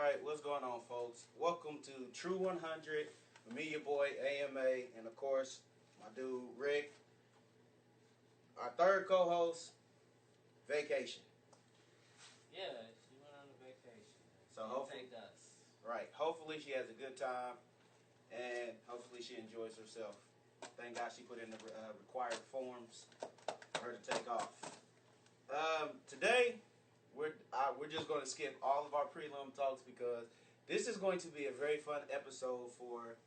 right, what's going on, folks? Welcome to True 100 with me, your boy AMA, and of course, my dude Rick. Our third co-host, Vacation. Yeah, she went on a vacation. So hopefully, take us. right? Hopefully, she has a good time, and hopefully, she enjoys herself. Thank God she put in the required forms for her to take off. Today, we're just going to skip all of our prelim talks because this is going to be a very fun episode for,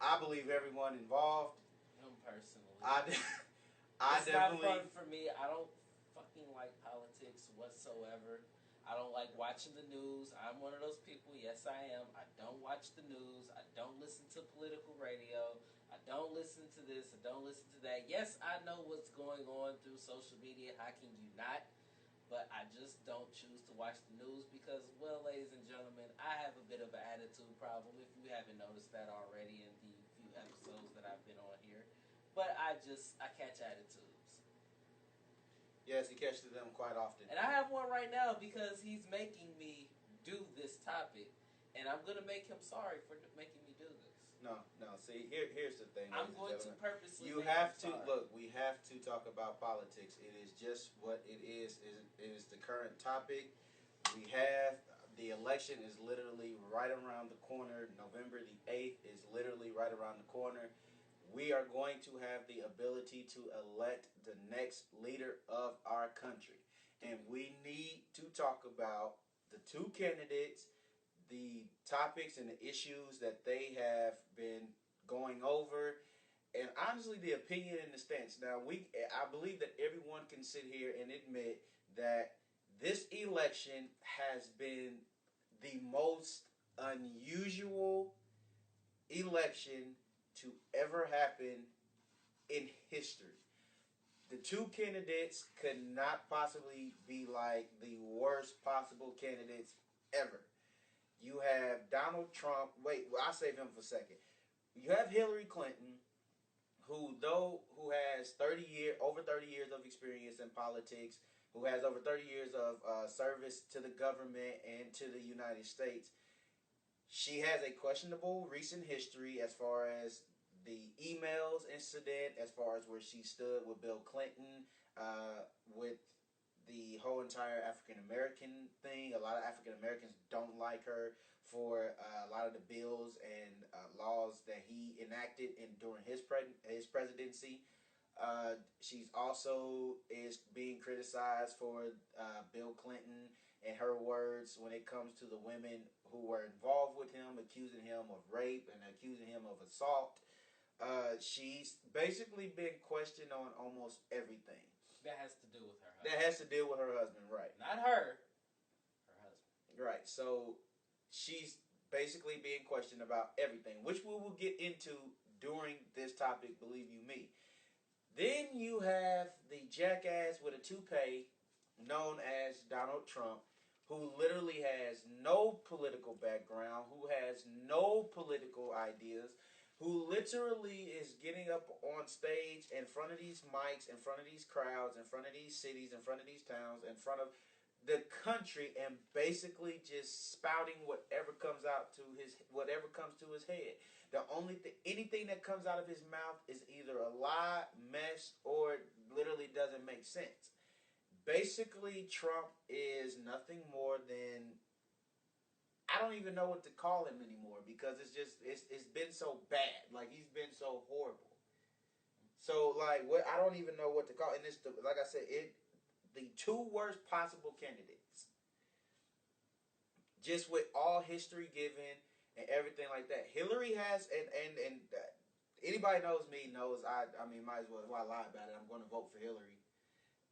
I believe, everyone involved. Him personally. It's definitely not fun for me. I don't fucking like politics whatsoever. I don't like watching the news. I'm one of those people. Yes, I am. I don't watch the news. I don't listen to political radio. I don't listen to this. I don't listen to that. Yes, I know what's going on through social media. How can you not? But I just don't choose to watch the news because, well, ladies and gentlemen, I have a bit of an attitude problem, if you haven't noticed that already in the few episodes that I've been on here. But I catch attitudes. Yes, he catches them quite often. And I have one right now because he's making me do this topic, and I'm going to make him sorry for making me do this. No. See, here's the thing. I'm going to purposely. You have to look. We have to talk about politics. It is just what it is. It is the current topic. We have the election is literally right around the corner. November the 8th is literally right around the corner. We are going to have the ability to elect the next leader of our country, and we need to talk about the two candidates, the topics and the issues that they have been going over, and honestly the opinion and the stance. Now I believe that everyone can sit here and admit that this election has been the most unusual election to ever happen in history. The two candidates could not possibly be like the worst possible candidates ever. You have Donald Trump. Wait, I'll save him for a second. You have Hillary Clinton, who has over 30 years of experience in politics, who has over 30 years of service to the government and to the United States. She has a questionable recent history as far as the emails incident, as far as where she stood with Bill Clinton, with the whole entire African American thing. A lot of African Americans don't like her for a lot of the bills and laws that he enacted during his presidency. She's also is being criticized for Bill Clinton and her words when it comes to the women who were involved with him, accusing him of rape and accusing him of assault. She's basically been questioned on almost everything. That has to do with her husband. That has to deal with her husband, right. Not her husband. Right, so she's basically being questioned about everything, which we will get into during this topic, believe you me. Then you have the jackass with a toupee known as Donald Trump, who literally has no political background, who has no political ideas, who literally is getting up on stage in front of these mics, in front of these crowds, in front of these cities, in front of these towns, in front of the country, and basically just spouting whatever comes to his head. Anything that comes out of his mouth is either a lie, mess, or literally doesn't make sense. Basically, Trump is nothing more than, I don't even know what to call him anymore because it's been so bad. Like, he's been so horrible. So I don't even know what to call it. And like I said, the two worst possible candidates. Just with all history given and everything like that. Hillary has and anybody knows me knows I mean might as well, why lie about it? I'm going to vote for Hillary.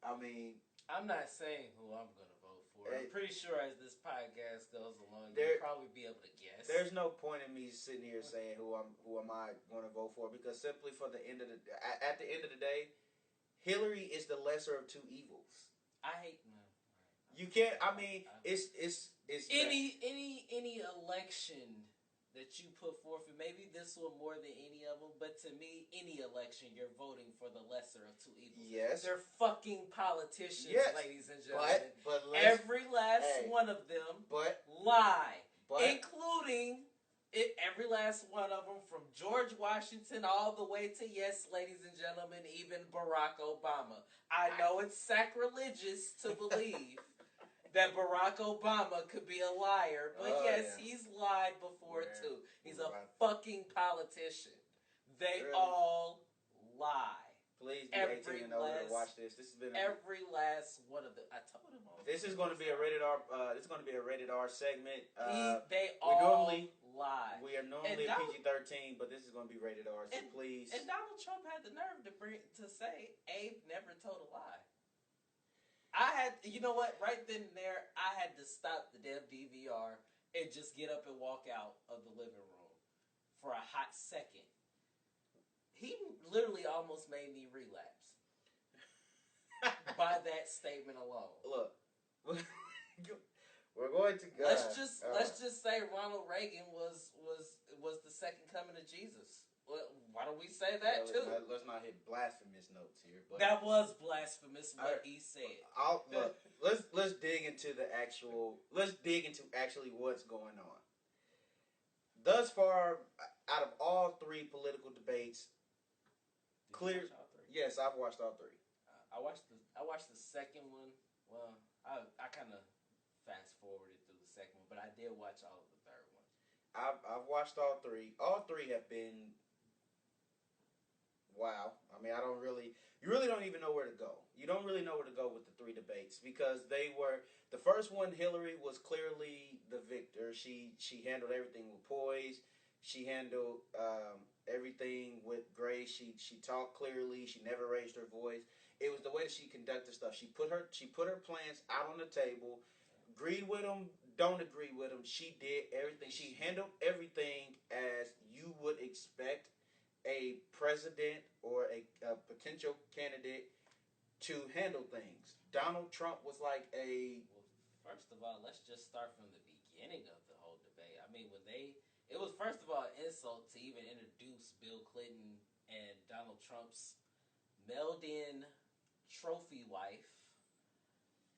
I mean, I'm not saying who I'm going to vote for. I'm pretty sure as this podcast goes along, you'll probably be able to guess. There's no point in me sitting here saying who am I going to vote for, because simply at the end of the day, Hillary is the lesser of two evils. I hate no. You can't. I mean, it's any election that you put forth, and maybe this one more than any of them, but to me, any election, you're voting for the lesser of two evils. Yes. They're fucking politicians, yes. Ladies and gentlemen. But every last one of them lie. including every last one of them, from George Washington all the way to, yes, ladies and gentlemen, even Barack Obama. I know it's sacrilegious to believe that Barack Obama could be a liar, but yes, he's lied before too. He's a fucking politician. They all lie. Please be 18 and older to watch this. This has been every last one of the. I told him. This is going to be a rated R. This is going to be a rated R segment. They all lie. We are normally PG-13, but this is going to be rated R. So please. And Donald Trump had the nerve to say Abe never told a lie. You know what? Right then and there, I had to stop the damn DVR and just get up and walk out of the living room for a hot second. He literally almost made me relapse by that statement alone. Look, we're going to go. Let's just say Ronald Reagan was the second coming of Jesus. Why don't we say that too? Let's not hit blasphemous notes here. But that was blasphemous what he said. Look, let's dig into actually what's going on. Thus far, out of all three political debates. Yes, I've watched all three. I watched the second one. Well, I kind of fast forwarded through the second one, but I did watch all of the third one. I've watched all three. All three have been wow. I mean, you really don't even know where to go. You don't really know where to go with the three debates because the first one, Hillary was clearly the victor. She handled everything with poise. She handled everything with grace. She talked clearly. She never raised her voice. It was the way that she conducted stuff. She put her plans out on the table. Agreed with them. Don't agree with them. She did everything. She handled everything as you would expect a president or a potential candidate to handle things. Donald Trump was like a. Well, first of all, let's just start from the beginning of the whole debate. I mean, it was, first of all, an insult to even introduce Bill Clinton and Donald Trump's mailed-in trophy wife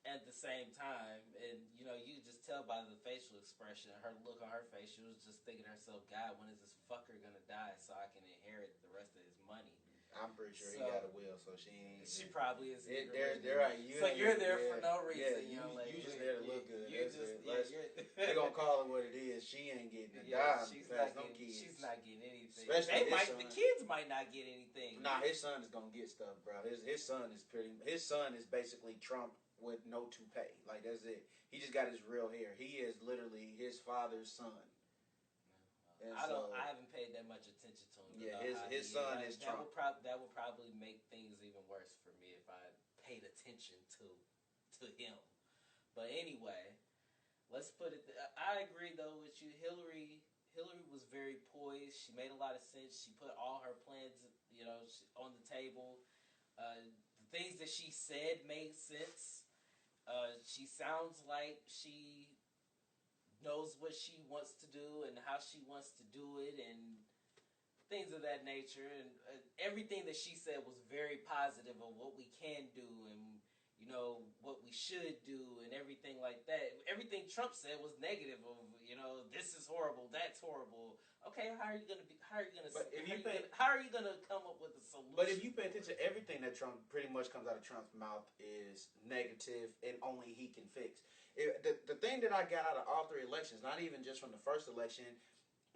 at the same time. And, you just tell by the facial expression, her look on her face, she was just thinking to herself, God, when is this fucker going to die so I can inherit the rest of his money? I'm pretty sure he got a will, so she ain't. She probably is. You're there for no reason, young lady. You just there to look good. They're gonna call it what it is. She ain't getting a dime. She's not getting anything. Especially the kids might not get anything. Nah, his son is gonna get stuff, bro. His son is basically Trump with no toupee. Like, that's it. He just got his real hair. He is literally his father's son. I haven't paid that much attention to him. Yeah, his son is Trump. That would probably make things even worse for me if I paid attention to him. But anyway, let's put it. I agree though with you. Hillary was very poised. She made a lot of sense. She put all her plans, on the table. The things that she said made sense. She sounds like she knows what she wants to do and how she wants to do it and things of that nature. And everything that she said was very positive of what we can do and, what we should do and everything like that. Everything Trump said was negative of, this is horrible, that's horrible. Okay, how are you going to come up with a solution? But if you pay attention, everything that Trump pretty much comes out of Trump's mouth is negative and only he can fix. The thing that I got out of all three elections, not even just from the first election,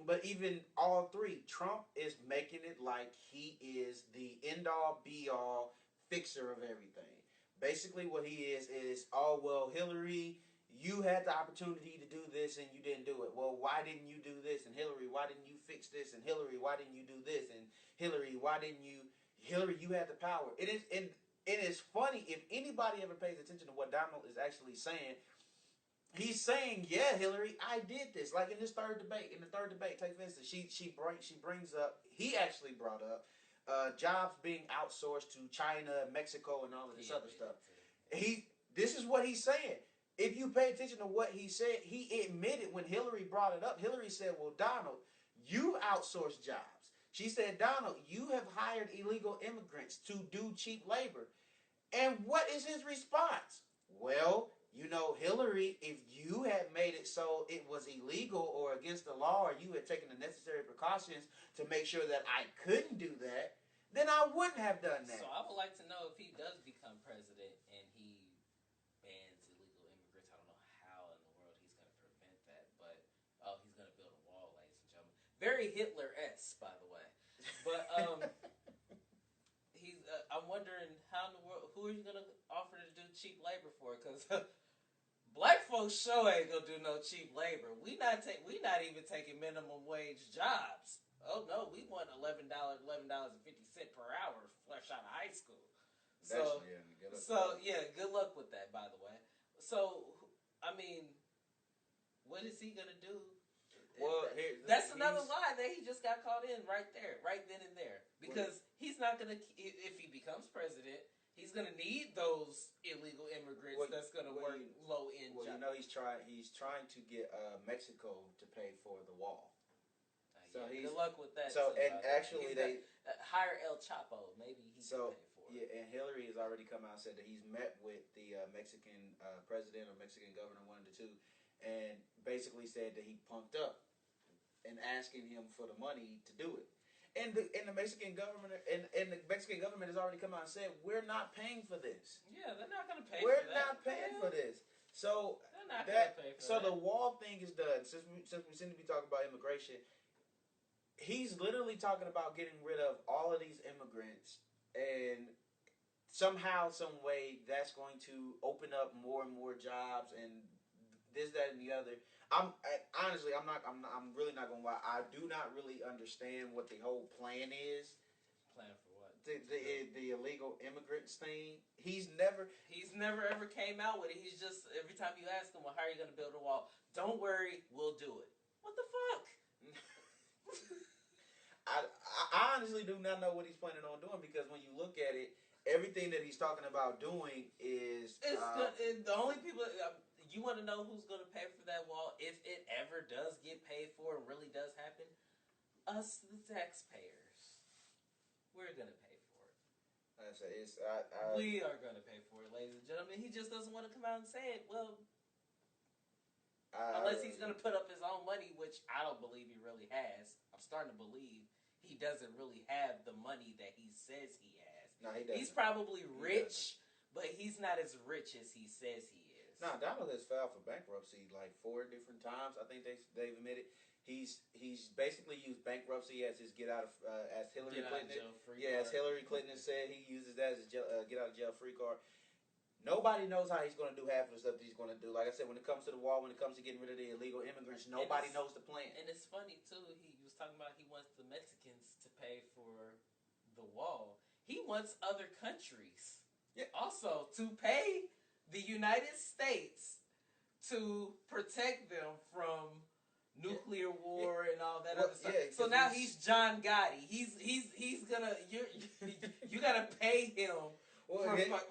but even all three, Trump is making it like he is the end-all, be-all fixer of everything. Basically what he is, oh, well, Hillary, you had the opportunity to do this and you didn't do it. Well, why didn't you do this? And Hillary, why didn't you fix this? And Hillary, why didn't you do this? And Hillary, Hillary, you had the power. It is funny, if anybody ever pays attention to what Donald is actually saying, he's saying, yeah, Hillary, I did this. Like in the third debate, take for instance, he actually brought up jobs being outsourced to China, Mexico, and all of this other stuff. This is what he's saying. If you pay attention to what he said, he admitted when Hillary brought it up, Hillary said, well, Donald, you outsource jobs. She said, Donald, you have hired illegal immigrants to do cheap labor. And what is his response? Well, Hillary, if you had made it so it was illegal or against the law, or you had taken the necessary precautions to make sure that I couldn't do that, then I wouldn't have done that. So I would like to know if he does become president and he bans illegal immigrants. I don't know how in the world he's going to prevent that, but he's going to build a wall, ladies and gentlemen. Very Hitler-esque, by the way. But he's. I'm wondering how in the world, who are you going to offer to do cheap labor for? Because black folks sure ain't gonna do no cheap labor. We not even taking minimum wage jobs. Oh no, we want $11.50 per hour fresh out of high school. So good luck with that, by the way. So I mean, what is he gonna do? Well, that's another lie that he just got caught in right there, right then and there. Because he's not gonna, if he becomes president, he's gonna need those illegal immigrants that's gonna work low end jobs. You know, he's trying to get Mexico to pay for the wall. So good luck with that. So and actually they hire El Chapo. Maybe he can pay for it. Yeah, and Hillary has already come out and said that he's met with the Mexican president or Mexican governor, one of the two, and basically said that he punked up and asking him for the money to do it. And the Mexican government has already come out and said we're not paying for this. Yeah, they're not going to pay. We're not paying for this. So they're not going to pay for that. The wall thing is done. Since we seem to be talking about immigration, he's literally talking about getting rid of all of these immigrants, and somehow, some way, that's going to open up more and more jobs and this, that, and the other. I'm really not gonna lie. I do not really understand what the whole plan is. Plan for what? The illegal immigrants thing. He's never ever came out with it. He's just, every time you ask him, well, how are you gonna build a wall? Don't worry, we'll do it. What the fuck? I honestly do not know what he's planning on doing, because when you look at it, everything that he's talking about doing is the only people. You want to know who's going to pay for that wall if it ever does get paid for and really does happen? Us, the taxpayers. We're going to pay for it. We are going to pay for it, ladies and gentlemen. He just doesn't want to come out and say it. Well, unless he's going to put up his own money, which I don't believe he really has. I'm starting to believe he doesn't really have the money that he says he has. No, he doesn't. He's probably rich, but he's not as rich as he says he is. No, Donald has filed for bankruptcy like 4 different times. I think they've admitted he's basically used bankruptcy as his get out of as Hillary Clinton. As Hillary Clinton said, he uses that as his get out of jail free card. Nobody knows how he's going to do half of the stuff that he's going to do. Like I said, when it comes to the wall, when it comes to getting rid of the illegal immigrants, nobody knows the plan. And it's funny too. He was talking about he wants the Mexicans to pay for the wall. He wants other countries also to pay the United States to protect them from nuclear war and all that other stuff. So now he's John Gotti. He's gonna you gotta pay him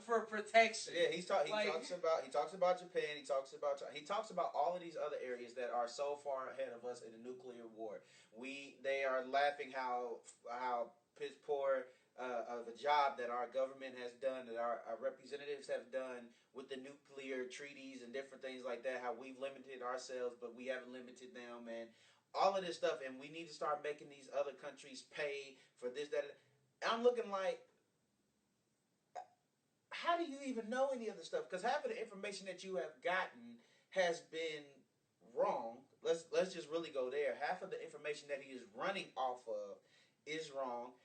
for protection. Yeah, he talks about Japan. He talks about all of these other areas that are so far ahead of us in the nuclear war. They are laughing how piss poor of a job that our government has done, that our representatives have done with the nuclear treaties and different things like that, how we've limited ourselves, but we haven't limited them, and all of this stuff, and we need to start making these other countries pay for this, that, and I'm looking like, how do you even know any of this stuff? Because half of the information that you have gotten has been wrong. Let's just really go there. Half of the information that he is running off of is wrong.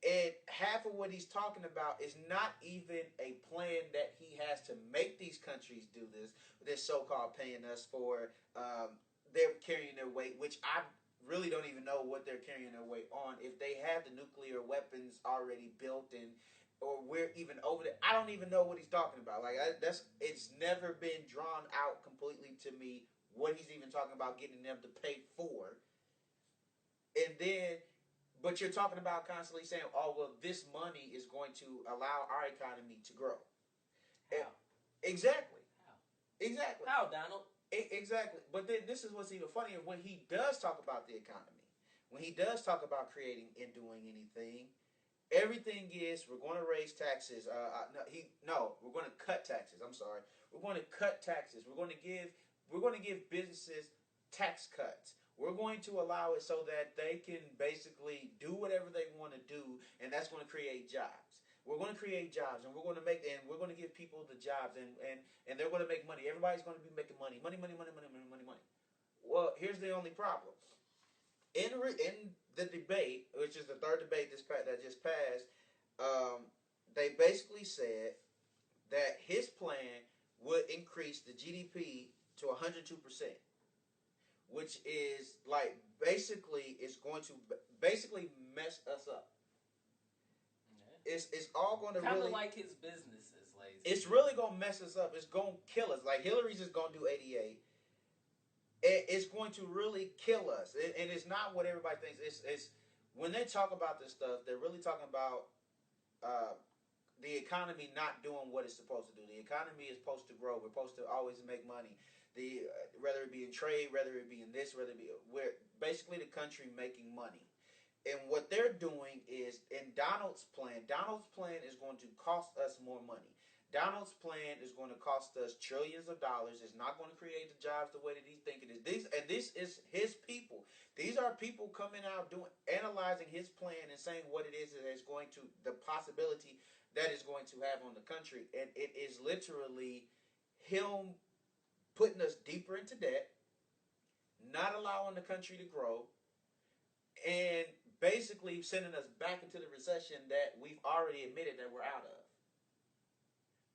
And half of what he's talking about is not even a plan that he has to make these countries do this. They're so-called paying us for. They're carrying their weight, which I really don't even know what they're carrying their weight on. If they have the nuclear weapons already built or we're even over there, I don't even know what he's talking about. It's never been drawn out completely to me what he's even talking about getting them to pay for. And then, but you're talking about constantly saying, oh, well, this money is going to allow our economy to grow. How? Exactly. How? Exactly. How, Donald? Exactly. But then this is what's even funnier. When he does talk about the economy, when he does talk about creating and doing anything, everything is we're going to raise taxes. We're going to cut taxes. I'm sorry, we're going to cut taxes. We're going to give businesses tax cuts. We're going to allow it so that they can basically do whatever they want to do, and that's going to create jobs. We're going to create jobs, and we're going to give people the jobs, and they're going to make money. Everybody's going to be making money, money, money, money, money, money, money, money. Well, here's the only problem. In the debate, which is the third debate that just passed, they basically said that his plan would increase the GDP to 102%, which is like basically it's going to basically mess us up. Yeah. It's all going to kind really of like his businesses, like it's really going to mess us up. It's going to kill us. Like Hillary's just going to do 88. It's going to really kill us, and it's not what everybody thinks. It's when they talk about this stuff, they're really talking about the economy not doing what it's supposed to do. The economy is supposed to grow. We're supposed to always make money. Whether it be in trade, whether it be in this, whether it be we're basically the country making money. And what they're doing is in Donald's plan is going to cost us more money. Donald's plan is going to cost us trillions of dollars. It's not going to create the jobs the way that he's thinking it is. This is his people. These are people coming out analyzing his plan and saying what it is that is going to, the possibility that is going to have on the country. And it is literally him putting us deeper into debt, not allowing the country to grow, and basically sending us back into the recession that we've already admitted that we're out of.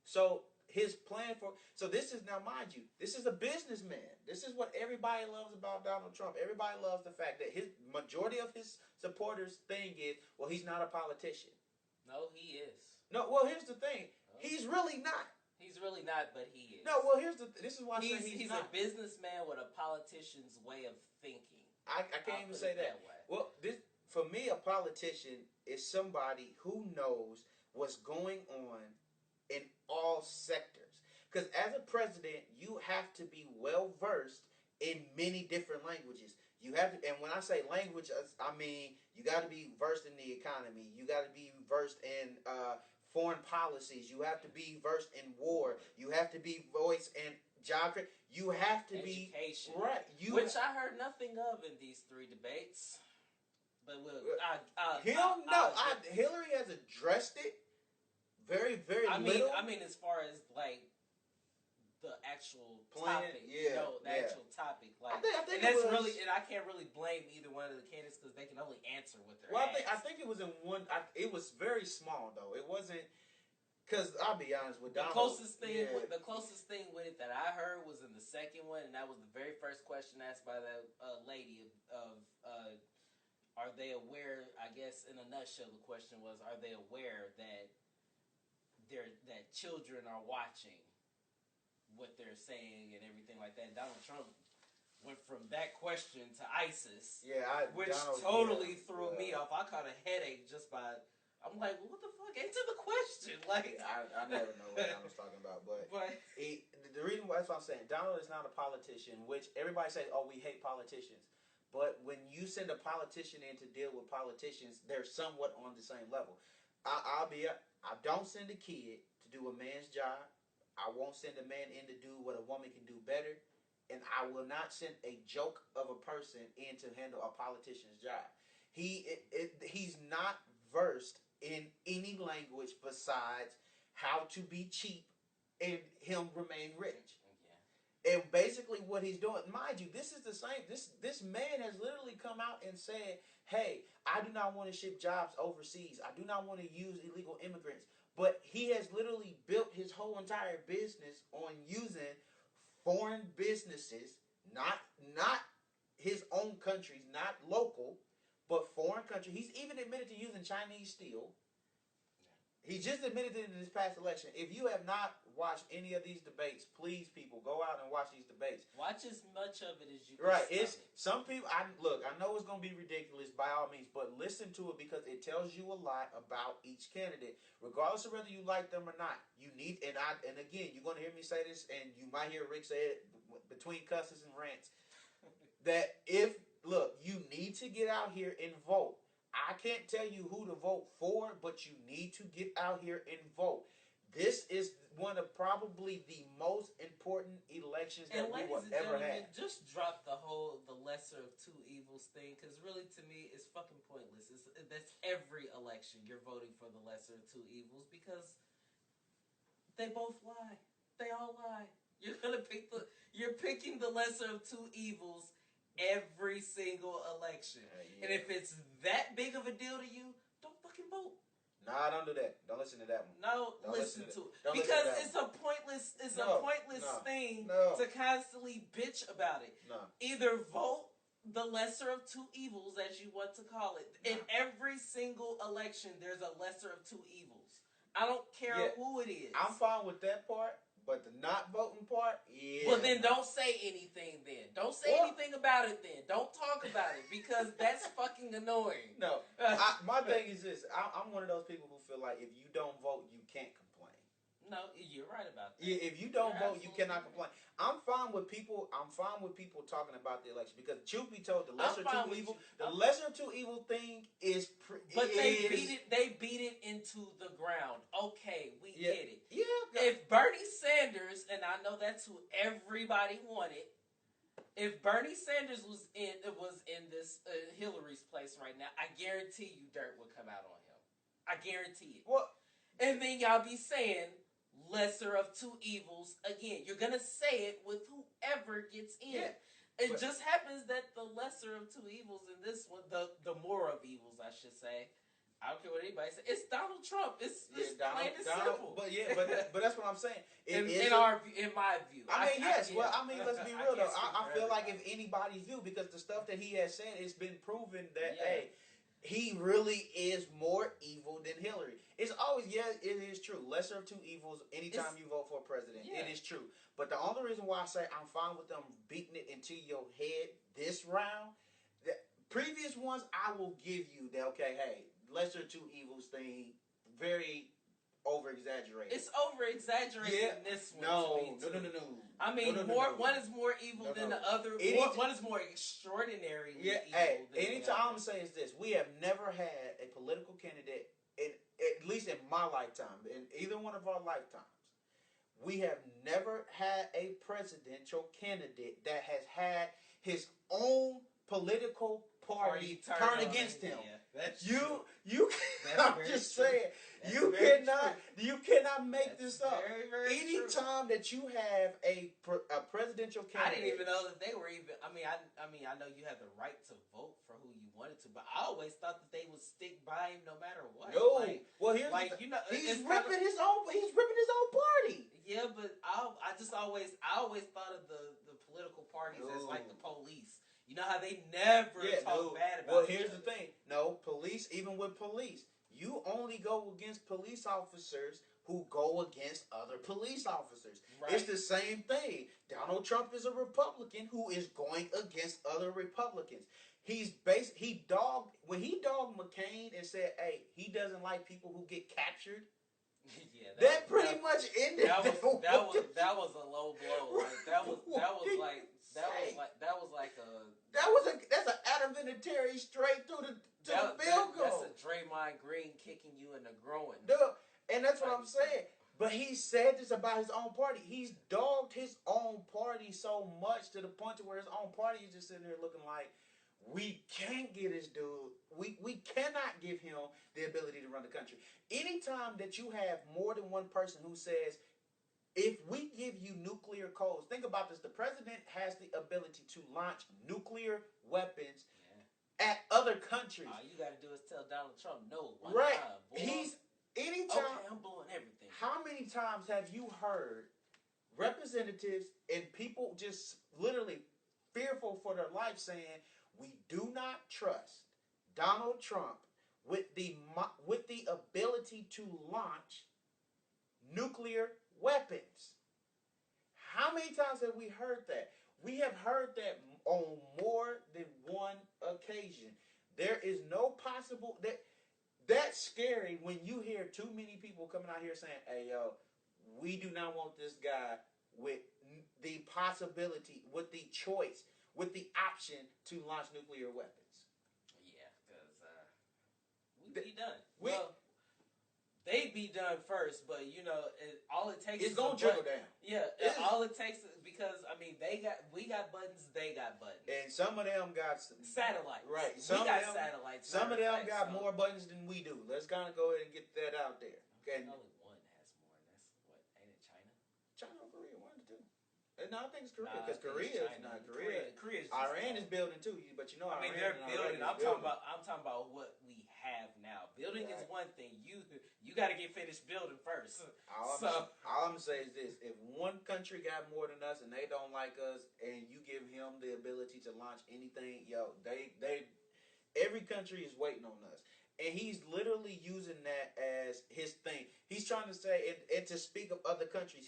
So his plan so this is, now mind you, this is a businessman. This is what everybody loves about Donald Trump. Everybody loves the fact that his majority of his supporters thing is, well, he's not a politician. No, he is. No, well, here's the thing. He's really not. He's really not, but he is. No, well, this is why he's a businessman with a politician's way of thinking. I can't even say that way. Well, for me, a politician is somebody who knows what's going on in all sectors. Because as a president, you have to be well versed in many different languages. You have to, and when I say language, I mean you got to be versed in the economy. You got to be versed in foreign policies. You have to be versed in war. You have to be versed in geography. You have to education, be right. Which I heard nothing of in these three debates. But Hillary has addressed it. Very, very little. I mean, as far as like the actual topic, actual topic, like, I think and that's really, and I can't really blame either one of the candidates because they can only answer with their. Well, I think it was in one. It was very small though. It wasn't because I'll be honest with Donald. The closest thing with it that I heard was in the second one, and that was the very first question asked by that lady of are they aware? I guess in a nutshell, the question was, are they aware that that children are watching what they're saying and everything like that. And Donald Trump went from that question to ISIS, which totally threw me off. I caught a headache just by. I'm like, what the fuck? Answer the question. Like, I never know what Donald's talking about, but the reason why that's what I'm saying, Donald is not a politician. Which everybody says, oh, we hate politicians, but when you send a politician in to deal with politicians, they're somewhat on the same level. I don't send a kid to do a man's job. I won't send a man in to do what a woman can do better. And I will not send a joke of a person in to handle a politician's job. He's not versed in any language besides how to be cheap and him remain rich. Yeah. And basically what he's doing, mind you, this is the same. This man has literally come out and said, hey, I do not want to ship jobs overseas. I do not want to use illegal immigrants. But he has literally built his whole entire business on using foreign businesses, not his own countries, not local, but foreign countries. He's even admitted to using Chinese steel. He just admitted it in this past election. If you have not watched any of these debates, please, people, go out and watch these debates. Watch as much of it as you can. Right. It's some people. I know it's going to be ridiculous by all means, but listen to it because it tells you a lot about each candidate, regardless of whether you like them or not. You need, and again, you're going to hear me say this, and you might hear Rick say it between cusses and rants. That you need to get out here and vote. I can't tell you who to vote for, but you need to get out here and vote. This is one of probably the most important elections that we will ever have. Just drop the lesser of two evils thing, because really, to me, it's fucking pointless. That's every election. You're voting for the lesser of two evils because they both lie. They all lie. You're picking the lesser of two evils every single election. And if it's that big of a deal to you, don't fucking vote. Nah, don't do that. Don't listen to that one. No, listen to it. Because it's a pointless thing to constantly bitch about it. No. Either vote the lesser of two evils, as you want to call it. In every single election, there's a lesser of two evils. I don't care who it is. I'm fine with that part. But the not voting part, Well, then don't say anything then. Don't say anything about it then. Don't talk about it because that's fucking annoying. No. My thing is this. I'm one of those people who feel like if you don't vote, you can't complain. No, you're right about that. Yeah, if you don't vote, you cannot complain. I'm fine with people talking about the election because truth be told, the lesser of two evil thing is they beat it into the ground. Okay, we get it. Yeah. If Bernie Sanders, and I know that's who everybody wanted, if Bernie Sanders was in this Hillary's place right now, I guarantee you dirt would come out on him. I guarantee it. What? And then y'all be saying lesser of two evils again. You're gonna say it with whoever gets in. Yeah, it just happens that the lesser of two evils in this one, the more of evils, I should say. I don't care what anybody says. It's Donald Trump. It's plain and simple. But that's what I'm saying. In my view. I mean, yes. Well, I mean, let's be real though. I feel like if anybody's view, because the stuff that he has said, it's been proven that he really is more evil than Hillary. It's always, it is true. Lesser of two evils anytime you vote for a president. Yeah. It is true. But the only reason why I say I'm fine with them beating it into your head this round, the previous ones I will give you that, okay, hey, lesser of two evils thing, very over-exaggerated. It's over-exaggerated in this one. No. I mean, one is more evil than the other. One is more extraordinary evil. Hey, anytime I'm saying is this, we have never had a political candidate, at least in my lifetime, in either one of our lifetimes, we have never had a presidential candidate that has had his own political party turn against him. I'm just saying, you cannot make this up. Anytime that you have a presidential candidate, I didn't even know that they were even. I know you have the right to vote for who you wanted to, but I always thought that they would stick by him no matter what. No, he's ripping his own party. Yeah, but I always thought of the political parties as like the police. You know how they never talk bad about. Well, here's the thing. No, even with police, you only go against police officers who go against other police officers. Right. It's the same thing. Donald Trump is a Republican who is going against other Republicans. When he dogged McCain and said, hey, he doesn't like people who get captured. Yeah, that pretty much ended. That was a low blow. Like, that's an Adam Vinatieri straight through the field goal. That's a Draymond Green kicking you in the groin. And that's what I'm saying. But he said this about his own party. He's dogged his own party so much to the point to where his own party is just sitting there looking like, we can't get this dude. We cannot give him the ability to run the country. Anytime that you have more than one person who says, if we give you nuclear codes, think about this. The president has the ability to launch nuclear weapons at other countries. All you got to do is tell Donald Trump no. Right. Okay, I'm blowing everything. How many times have you heard representatives and people just literally fearful for their life saying, we do not trust Donald Trump with the ability to launch nuclear weapons? How many times have we heard that? We have heard that on more than one occasion. There is no possible that's scary when you hear too many people coming out here saying, hey, yo, we do not want this guy with the possibility, with the choice, with the option to launch nuclear weapons. Yeah, because we'd be done. We, well, they'd be done first, but all it takes it's is gonna trickle down. Yeah, all it takes is because we got buttons, they got buttons, and some of them got satellites. Right, we got satellites. Some of them got more buttons than we do. Let's kind of go ahead and get that out there. Okay. Only one has more, and that's what ain't it China? China or Korea, one of the two. No, I think it's Korea Nah, because Korea's not Korea. Korea's Iran is building too, but I mean, they're building. I'm talking about what we have now. Building is one thing. You got to get finished building first. All I'm gonna say is this: if one country got more than us and they don't like us, and you give him the ability to launch anything, every country is waiting on us. And he's literally using that as his thing. He's trying to say, and to speak of other countries,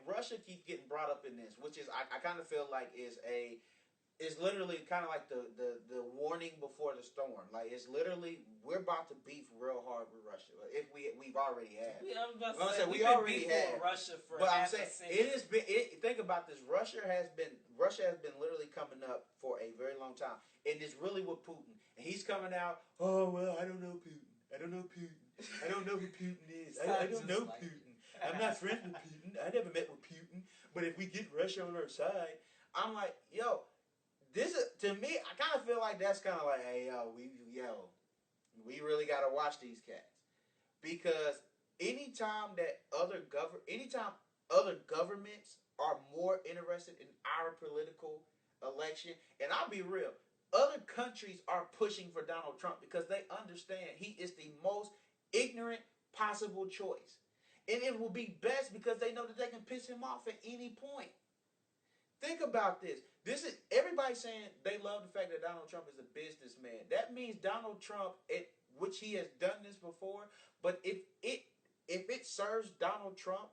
Russia keeps getting brought up in this, which is I kind of feel like is literally kind of like the warning before the storm. Like it's literally we're about to beef real hard with Russia. If we've already had. I was about to say we already had Russia for. But I'm saying it has been. Think about this. Russia has been literally coming up for a very long time, and it's really with Putin. And he's coming out, oh, well, I don't know Putin. I don't know Putin. I don't know who Putin is. I don't know Putin. I'm not friends with Putin. I never met with Putin. But if we get Russia on our side, I'm like, this is, to me, I kind of feel like that's kind of like, hey, we really got to watch these cats. Because anytime other governments are more interested in our political election, and I'll be real, other countries are pushing for Donald Trump because they understand he is the most ignorant possible choice. And it will be best because they know that they can piss him off at any point. Think about this. This is everybody saying they love the fact that Donald Trump is a businessman. That means Donald Trump, which he has done this before, but if it serves Donald Trump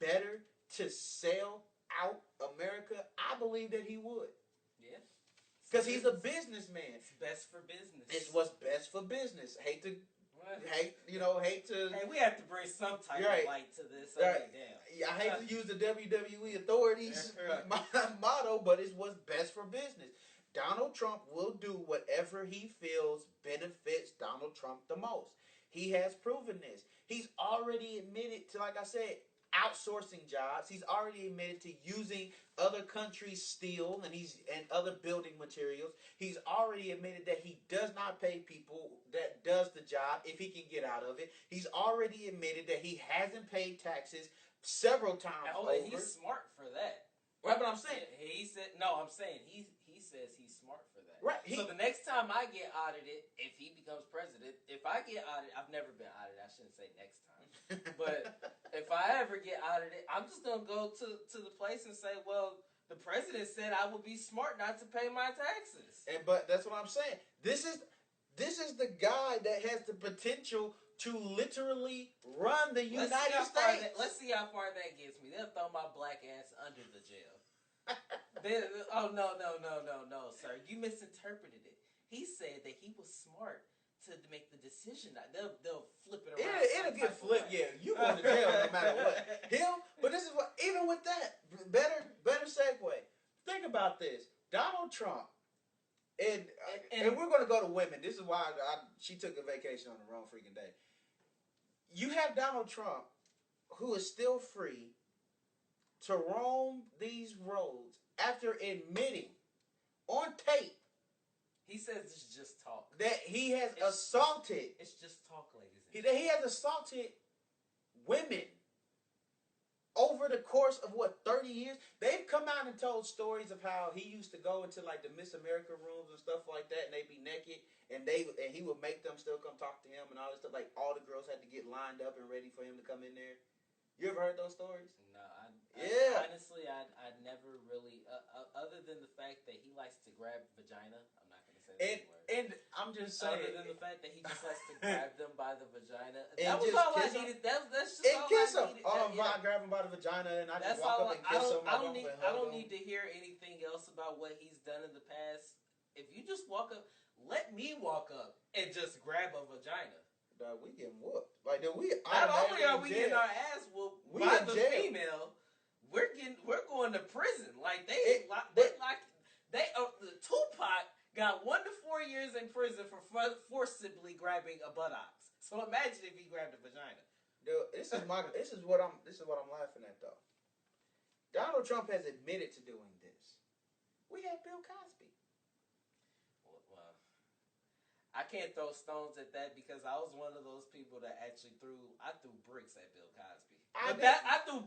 better to sell out America, I believe that he would. Yeah. Because he's a businessman. It's best for business. It's what's best for business. Hate to. Hey, we have to bring some type of light to this. Right. Damn. I hate to use the WWE authorities motto, but it's what's best for business. Donald Trump will do whatever he feels benefits Donald Trump the most. He has proven this. He's already admitted to, like I said, outsourcing jobs. He's already admitted to using other countries' steel and other building materials. He's already admitted that he does not pay people that does the job if he can get out of it. He's already admitted that he hasn't paid taxes several times over. He's smart for that. Right, but I'm saying he says he's smart for that. Right. So the next time I get audited, if he becomes president, if I get audited, I've never been audited. I shouldn't say next time. But if I ever get audited, I'm just going to go to the place and say, well, the president said I would be smart not to pay my taxes. But that's what I'm saying. This is the guy that has the potential to literally run the United States. Let's see how far that gets me. They'll throw my black ass under the jail. No, sir. You misinterpreted it. He said that he was smart to make the decision. They'll flip it around. It'll get flipped. Yeah, you going to jail no matter what. But this is what. Even with that, better segue. Think about this. Donald Trump, and we're going to go to women. This is why she took a vacation on the wrong freaking day. You have Donald Trump, who is still free to roam these roads after admitting on tape. He says it's just talk. That he has assaulted. It's just talk, ladies and gentlemen. He has assaulted women over the course of 30 years? They've come out and told stories of how he used to go into like the Miss America rooms and stuff like that, and they'd be naked, and he would make them still come talk to him and all this stuff. Like all the girls had to get lined up and ready for him to come in there. You ever heard those stories? No, honestly, I'd never really, other than the fact that he likes to grab vagina. I'm not going to say that word. And I'm just saying, other than the fact that he just likes to grab them by the vagina. That was all I needed. That's just all I needed. I grab him by the vagina and I just walk up and kiss him. I don't need to hear anything else about what he's done in the past. If you just walk up, let me walk up and just grab a vagina. Dog, we getting whooped. Like, not only are we getting our ass whooped by the female, we're going to prison. Like the Tupac got 1 to 4 years in prison for forcibly grabbing a buttocks. So imagine if he grabbed a vagina. Dude, this is what I'm laughing at though. Donald Trump has admitted to doing this. We had Bill Cosby. Well, I can't throw stones at that because I was one of those people that actually threw bricks at Bill Cosby. I threw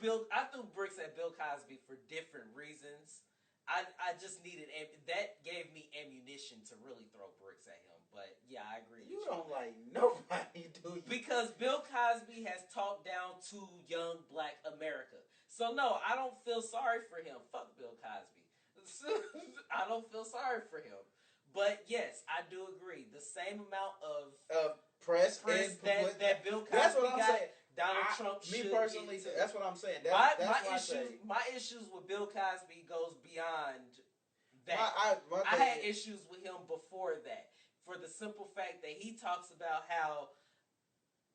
bricks at Bill Cosby for different reasons. I just needed, that gave me ammunition to really throw bricks at him. But yeah, I agree. You don't like nobody, do you? Because Bill Cosby has talked down to young black America. So no, I don't feel sorry for him. Fuck Bill Cosby. I don't feel sorry for him. But yes, I do agree. The same amount of press that Bill Cosby that's what I'm got, saying. Donald Trump me should personally, get that's what I'm saying. My issues with Bill Cosby goes beyond that. My I had issues with him before that, for the simple fact that he talks about how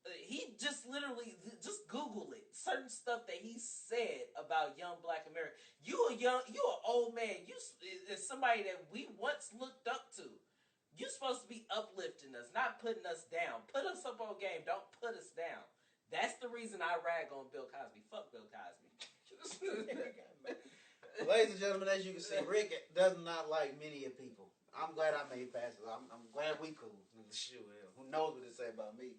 he just literally just Google it. Certain stuff that he said about young black America. You an old man. You is somebody that we once looked up to. You supposed to be uplifting us, not putting us down. Put us up on game. Don't put us down. That's the reason I rag on Bill Cosby. Fuck Bill Cosby. Ladies and gentlemen, as you can see, Rick does not like many of people. I'm glad I made passes. I'm glad we cool. Shoot, who knows what to say about me?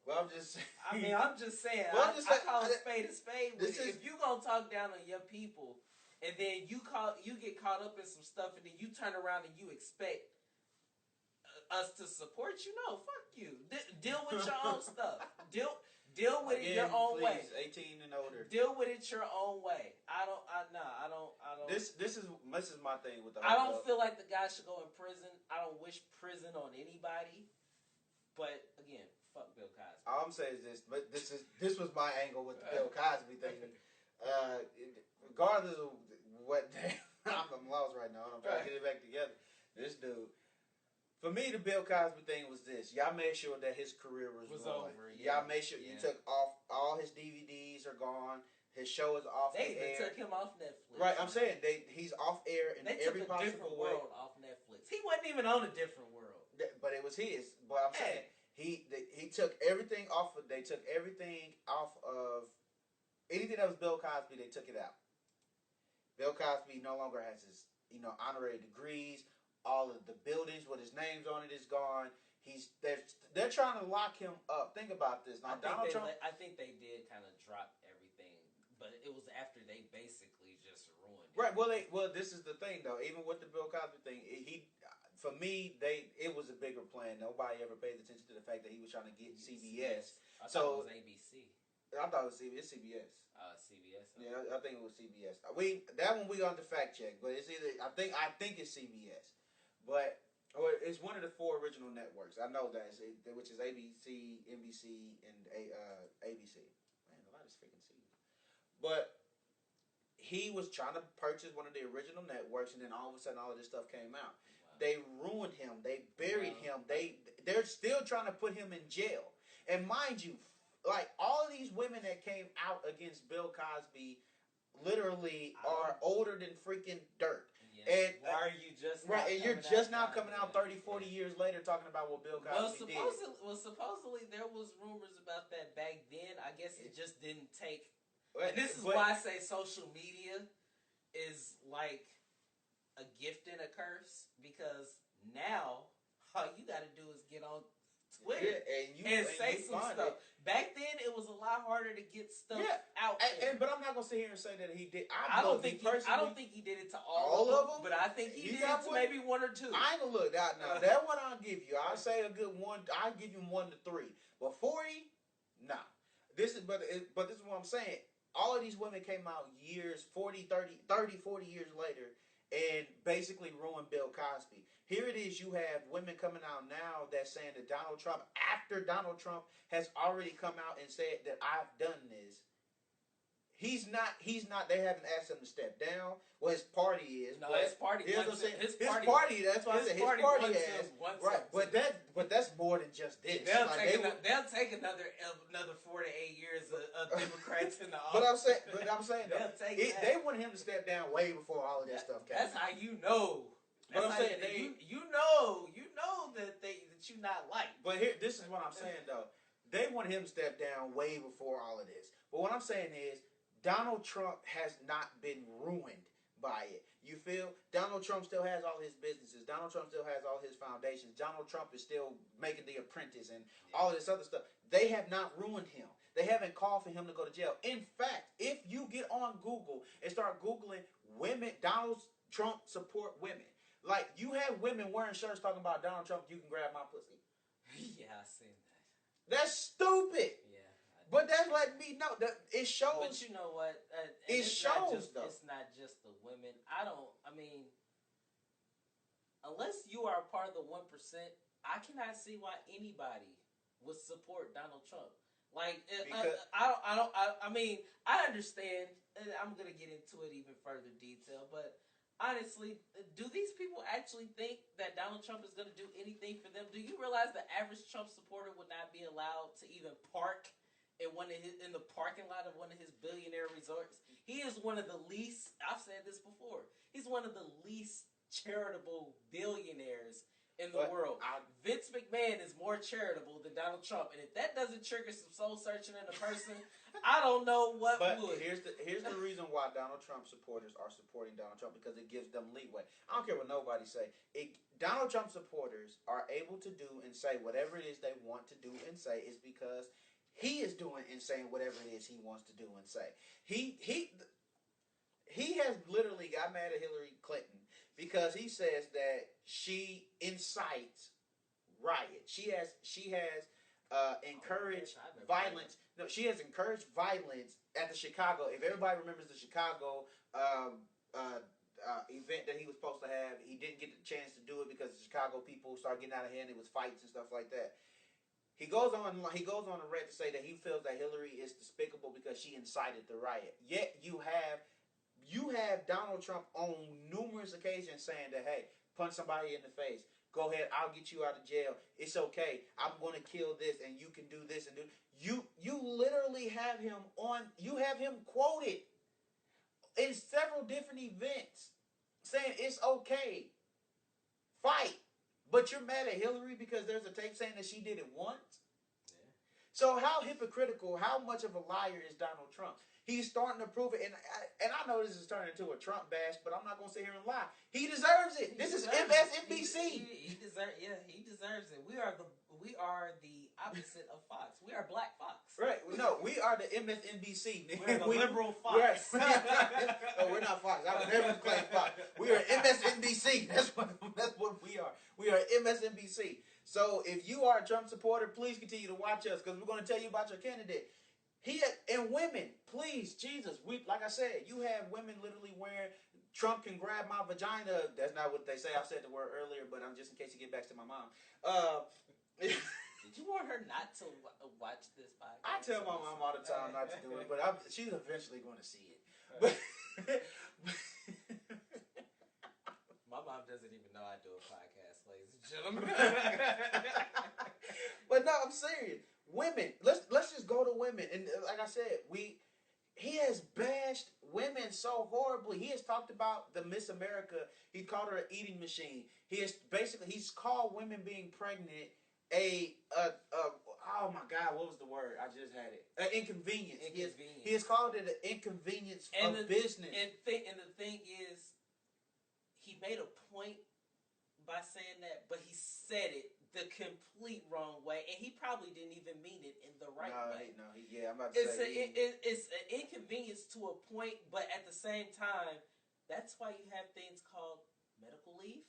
Well, I'm just saying. I'm just saying. I call a spade a spade. If you gonna talk down on your people, and then you get caught up in some stuff, and then you turn around and you expect us to support you, no, fuck you. Deal with your own stuff. Deal with it your own way. 18 and older. Deal with it your own way. I don't. This is my thing with the. I don't feel like the guy should go in prison. I don't wish prison on anybody. But again, fuck Bill Cosby. All I'm saying is this, but this was my angle with the Bill Cosby thing. Regardless of what, I'm lost right now. I'm trying to get it back together. This dude. For me, the Bill Cosby thing was this. Y'all made sure that his career was ruined. Over. Yeah. Y'all made sure you took off all his DVDs are gone. His show is off the air. They took him off Netflix. Right, I'm saying he's off air in every possible way. They took a different world off Netflix. He wasn't even on a different world. But it was his. But I'm saying he took everything off of. They took everything off of anything that was Bill Cosby. They took it out. Bill Cosby no longer has his honorary degrees. All of the buildings with his names on it is gone. They're trying to lock him up. Think about this. Now, Donald Trump. I think they did kind of drop everything, but it was after they basically just ruined it. Right. Well, this is the thing though. Even with the Bill Cosby thing, for me, it was a bigger plan. Nobody ever paid attention to the fact that he was trying to get CBS. I thought it was ABC. I thought it was CBS. CBS. Okay. Yeah, I think it was CBS. That one we got to fact check, but it's either I think it's CBS. But it's one of the 4 original networks. I know that, which is ABC, NBC, and ABC. Man, a lot of freaking C's. But he was trying to purchase one of the original networks, and then all of a sudden, all of this stuff came out. Wow. They ruined him. They buried him. They're still trying to put him in jail. And mind you, like all of these women that came out against Bill Cosby, literally are older than freaking dirt. And why are you just right? And you're just now coming out 30, 40 years later talking about what Bill Cosby did. Supposedly there was rumors about that back then. I guess it just didn't take. And this is why I say social media is like a gift and a curse, because now all you got to do is get on Twitter and say some stuff. Back then, it was a lot harder to get stuff out there. But I'm not gonna sit here and say that he did. I don't think he did it to all of them. But I think he did it to maybe 1 or 2. I ain't gonna look that now. That one I'll give you. I'll say a good 1. I'll give you 1 to 3. But 40, nah. This is what I'm saying. All of these women came out years, 40 years later, and basically ruined Bill Cosby. Here it is, you have women coming out now that's saying that Donald Trump, after Donald Trump has already come out and said that I've done this, he's not, they haven't asked him to step down. Well, his party is. No, his party. That's why I said his party has. Right, but that's more than just this. They'll take another 4 to 8 years of Democrats in the office. But I'm saying, they wanted him to step down way before all of that stuff came out. That's how you know But I'm saying you know that you not liked. But here, this is what I'm saying though. They want him to step down way before all of this. But what I'm saying is, Donald Trump has not been ruined by it. You feel? Donald Trump still has all his businesses. Donald Trump still has all his foundations. Donald Trump is still making The Apprentice and all of this other stuff. They have not ruined him. They haven't called for him to go to jail. In fact, if you get on Google and start Googling women, Donald Trump support women, like you have women wearing shirts talking about Donald Trump, you can grab my pussy. Yeah, I seen that. That's stupid. Yeah. But that's letting me know that it shows. But you know what? It shows though. It's not just the women. Unless you are a part of the 1%, I cannot see why anybody would support Donald Trump. Like, I understand. I'm gonna get into it even further detail, but honestly, do these people actually think that Donald Trump is gonna do anything for them? Do you realize the average Trump supporter would not be allowed to even park in the parking lot of one of his billionaire resorts? He is one of the least. I've said this before. He's one of the least charitable billionaires in the world. Vince McMahon is more charitable than Donald Trump, and if that doesn't trigger some soul searching in a person, I don't know what would. Here's the reason why Donald Trump supporters are supporting Donald Trump, because it gives them leeway. I don't care what nobody say. Donald Trump supporters are able to do and say whatever it is they want to do and say is because he is doing and saying whatever it is he wants to do and say. He has literally got mad at Hillary Clinton because he says that she incites riot. She has encouraged violence. No, she has encouraged violence at the Chicago. If everybody remembers the Chicago event that he was supposed to have, he didn't get the chance to do it because the Chicago people started getting out of hand. It was fights and stuff like that. He goes on a rant to say that he feels that Hillary is despicable because she incited the riot. Yet you have Donald Trump on numerous occasions saying that, hey, punch somebody in the face. Go ahead, I'll get you out of jail. It's okay. I'm going to kill this, and you can do this and do. You literally have him on. You have him quoted in several different events saying it's okay. Fight. But you're mad at Hillary because there's a tape saying that she did it once? Yeah. So how hypocritical, how much of a liar is Donald Trump? He's starting to prove it. And I know this is turning into a Trump bash, but I'm not going to sit here and lie. He deserves it. This is MSNBC. He deserves it. We are the opposite of Fox. We are Black Fox. Right. No, we are the MSNBC. We're the liberal Fox. No, we're not Fox. I would never claim Fox. We are MSNBC. That's what we are. We are MSNBC. So if you are a Trump supporter, please continue to watch us because we're going to tell you about your candidate. And women, please, Jesus. Like I said, you have women literally wearing Trump can grab my vagina. That's not what they say. I said the word earlier, but I'm just in case you get back to my mom. Did you want her not to watch this podcast? I tell my mom all the time not to do it, but she's eventually going to see it. But my mom doesn't even know I do a podcast, ladies and gentlemen. But no, I'm serious. Women, let's just go to women. And like I said, he has bashed women so horribly. He has talked about the Miss America. He called her an eating machine. He's called women being pregnant oh my God, what was the word? I just had it. Inconvenience. He has called it an inconvenience of business. And the thing is, he made a point by saying that, but he said it the complete wrong way, and he probably didn't even mean it in the right way. I'm about to say it's an inconvenience to a point, but at the same time, that's why you have things called medical leave.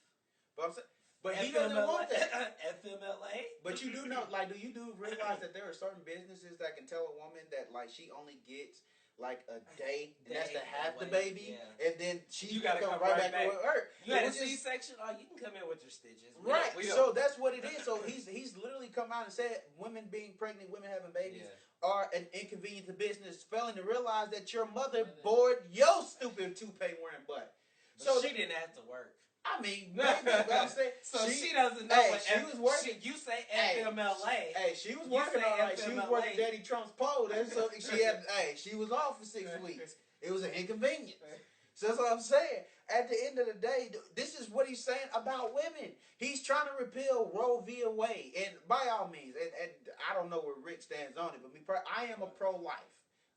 But he doesn't want that. FMLA. But you do know, do you realize that there are certain businesses that can tell a woman that she only gets a day, and that's to have the baby, and then you gotta come right back to work. You had a C-section. Oh, you can come in with your stitches. Right. So that's what it is. So he's literally come out and said women being pregnant, women having babies are an inconvenience to business, failing to realize that your mother bored your stupid toupee wearing butt. So she didn't have to work. I mean, maybe, but I'm saying, so she doesn't know what she was working. You say FMLA. Hey, she was working all right. She was working Daddy Trump's pole. That's so she was off for 6 weeks. It was an inconvenience. So that's what I'm saying. At the end of the day, this is what he's saying about women. He's trying to repeal Roe v. Wade, and by all means, and I don't know where Rick stands on it, but I am a pro-life.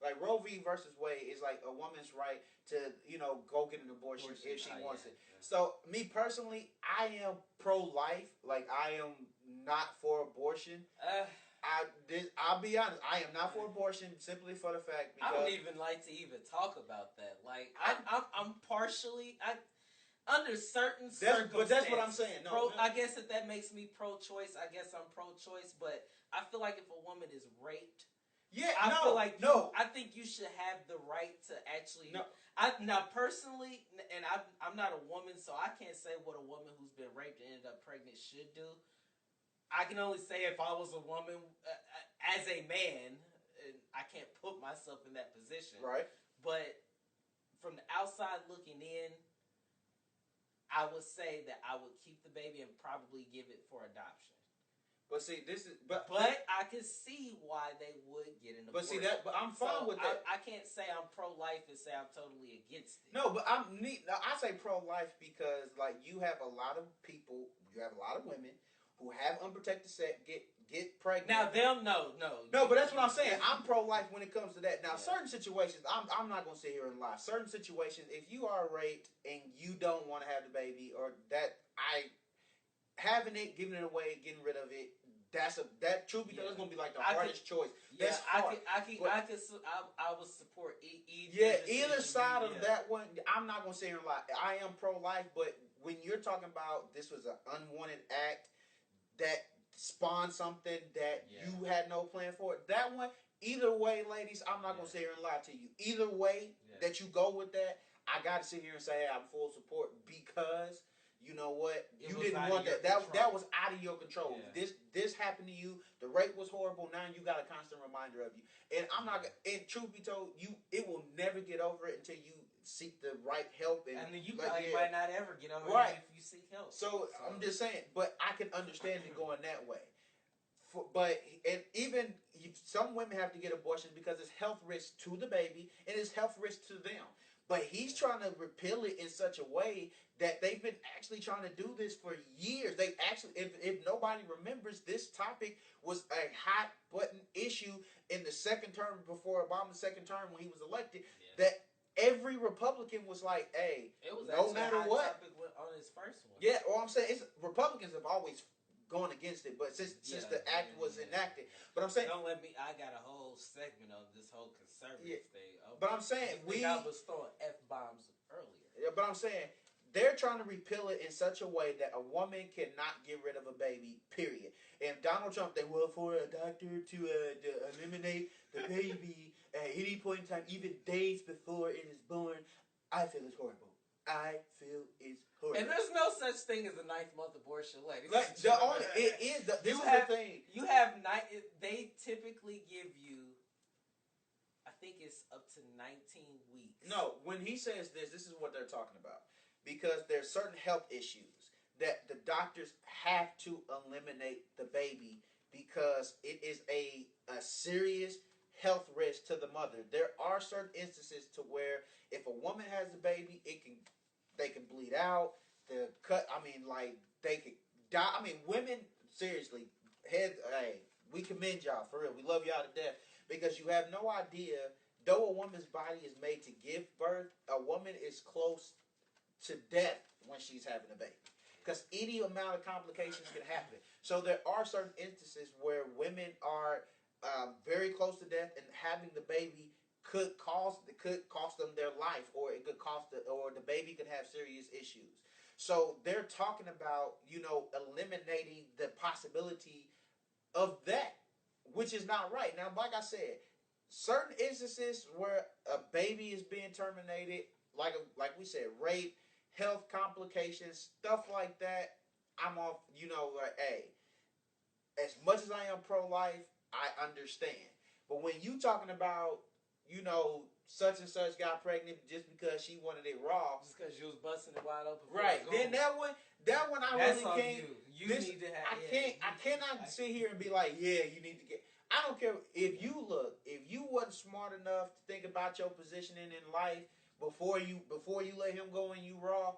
Like Roe v. versus Wade is like a woman's right to go get an abortion if she wants it. Yeah. So me personally, I am pro-life. Like I am not for abortion. I'll be honest. I am not for abortion simply for the fact because I don't even like to even talk about that. Like I'm partially under certain circumstances. But that's what I'm saying. No, I guess if that makes me pro-choice, I guess I'm pro-choice. But I feel like if a woman is raped, I feel like I think you should have the right to actually. No. Now personally, and I'm not a woman, so I can't say what a woman who's been raped and ended up pregnant should do. I can only say if I was a woman, as a man, I can't put myself in that position. Right. But from the outside looking in, I would say that I would keep the baby and probably give it for adoption. But see, but I can see why they would get an abortion. But I'm fine with that. I can't say I'm pro-life and say I'm totally against it. No, but I say pro-life because like you have a lot of people, you have a lot of women who have unprotected sex get pregnant. Now them, no. But that's what I'm saying. I'm pro-life when it comes to that. Now, certain situations, I'm not gonna sit here and lie. Certain situations, if you are raped and you don't want to have the baby, or having it, giving it away, getting rid of it, that truth be told, it's gonna be like the hardest choice. Yeah, I would support either side of that one. I'm not gonna sit here and lie. I am pro-life, but when you're talking about this was an unwanted act that spawned something that you had no plan for, that one, either way, ladies, I'm not gonna sit here and lie to you. Either way that you go with that, I gotta sit here and say, hey, I'm full support because you know what? You didn't want that. That was out of your control. Yeah. This happened to you. The rape was horrible. Now you got a constant reminder of you. And I'm not. And truth be told, it will never get over it until you seek the right help. And you probably might not ever get over it if you seek help. So I'm just saying. But I can understand it going that way. Even some women have to get abortions because it's health risk to the baby and it's health risk to them. But he's trying to repeal it in such a way that they've been actually trying to do this for years. They actually, if nobody remembers, this topic was a hot button issue in the second term before Obama's second term when he was elected. Yeah. That every Republican was like, "Hey, no matter what." Topic on his first one. Yeah, well, I'm saying Republicans have always gone against it, but since the act was enacted, but I'm saying I got a whole segment on this whole conservative thing. Okay. But I'm saying I was throwing F-bombs earlier. Yeah, but I'm saying they're trying to repeal it in such a way that a woman cannot get rid of a baby, period. And Donald Trump, they will for a doctor to eliminate the baby at any point in time, even days before it is born. I feel it's horrible. I feel it's horrible. And there's no such thing as a 9th-month abortion, ladies. Like, this is the thing. They typically give you, I think it's up to 19 weeks. No, when he says this is what they're talking about. Because there's certain health issues that the doctors have to eliminate the baby because it is a serious health risk to the mother. There are certain instances to where if a woman has a baby, they can bleed out. They could die. I mean, women, seriously, we commend y'all for real. We love y'all to death because you have no idea. Though a woman's body is made to give birth, a woman is close to death when she's having a baby because any amount of complications can happen. So there are certain instances where women are very close to death, and having the baby could cost them their life, or it could or the baby could have serious issues. So they're talking about eliminating the possibility of that, which is not right. Now, like I said, certain instances where a baby is being terminated, like we said, rape, health complications, stuff like that, I'm off, as much as I am pro-life, I understand. But when you talking about, such and such got pregnant just because she wanted it raw. Just because she was busting it wide open. Right. Then that one That's really can't. You need to have. I cannot sit here and be like, yeah, you need to get. I don't care if you wasn't smart enough to think about your positioning in life before you let him go and you raw.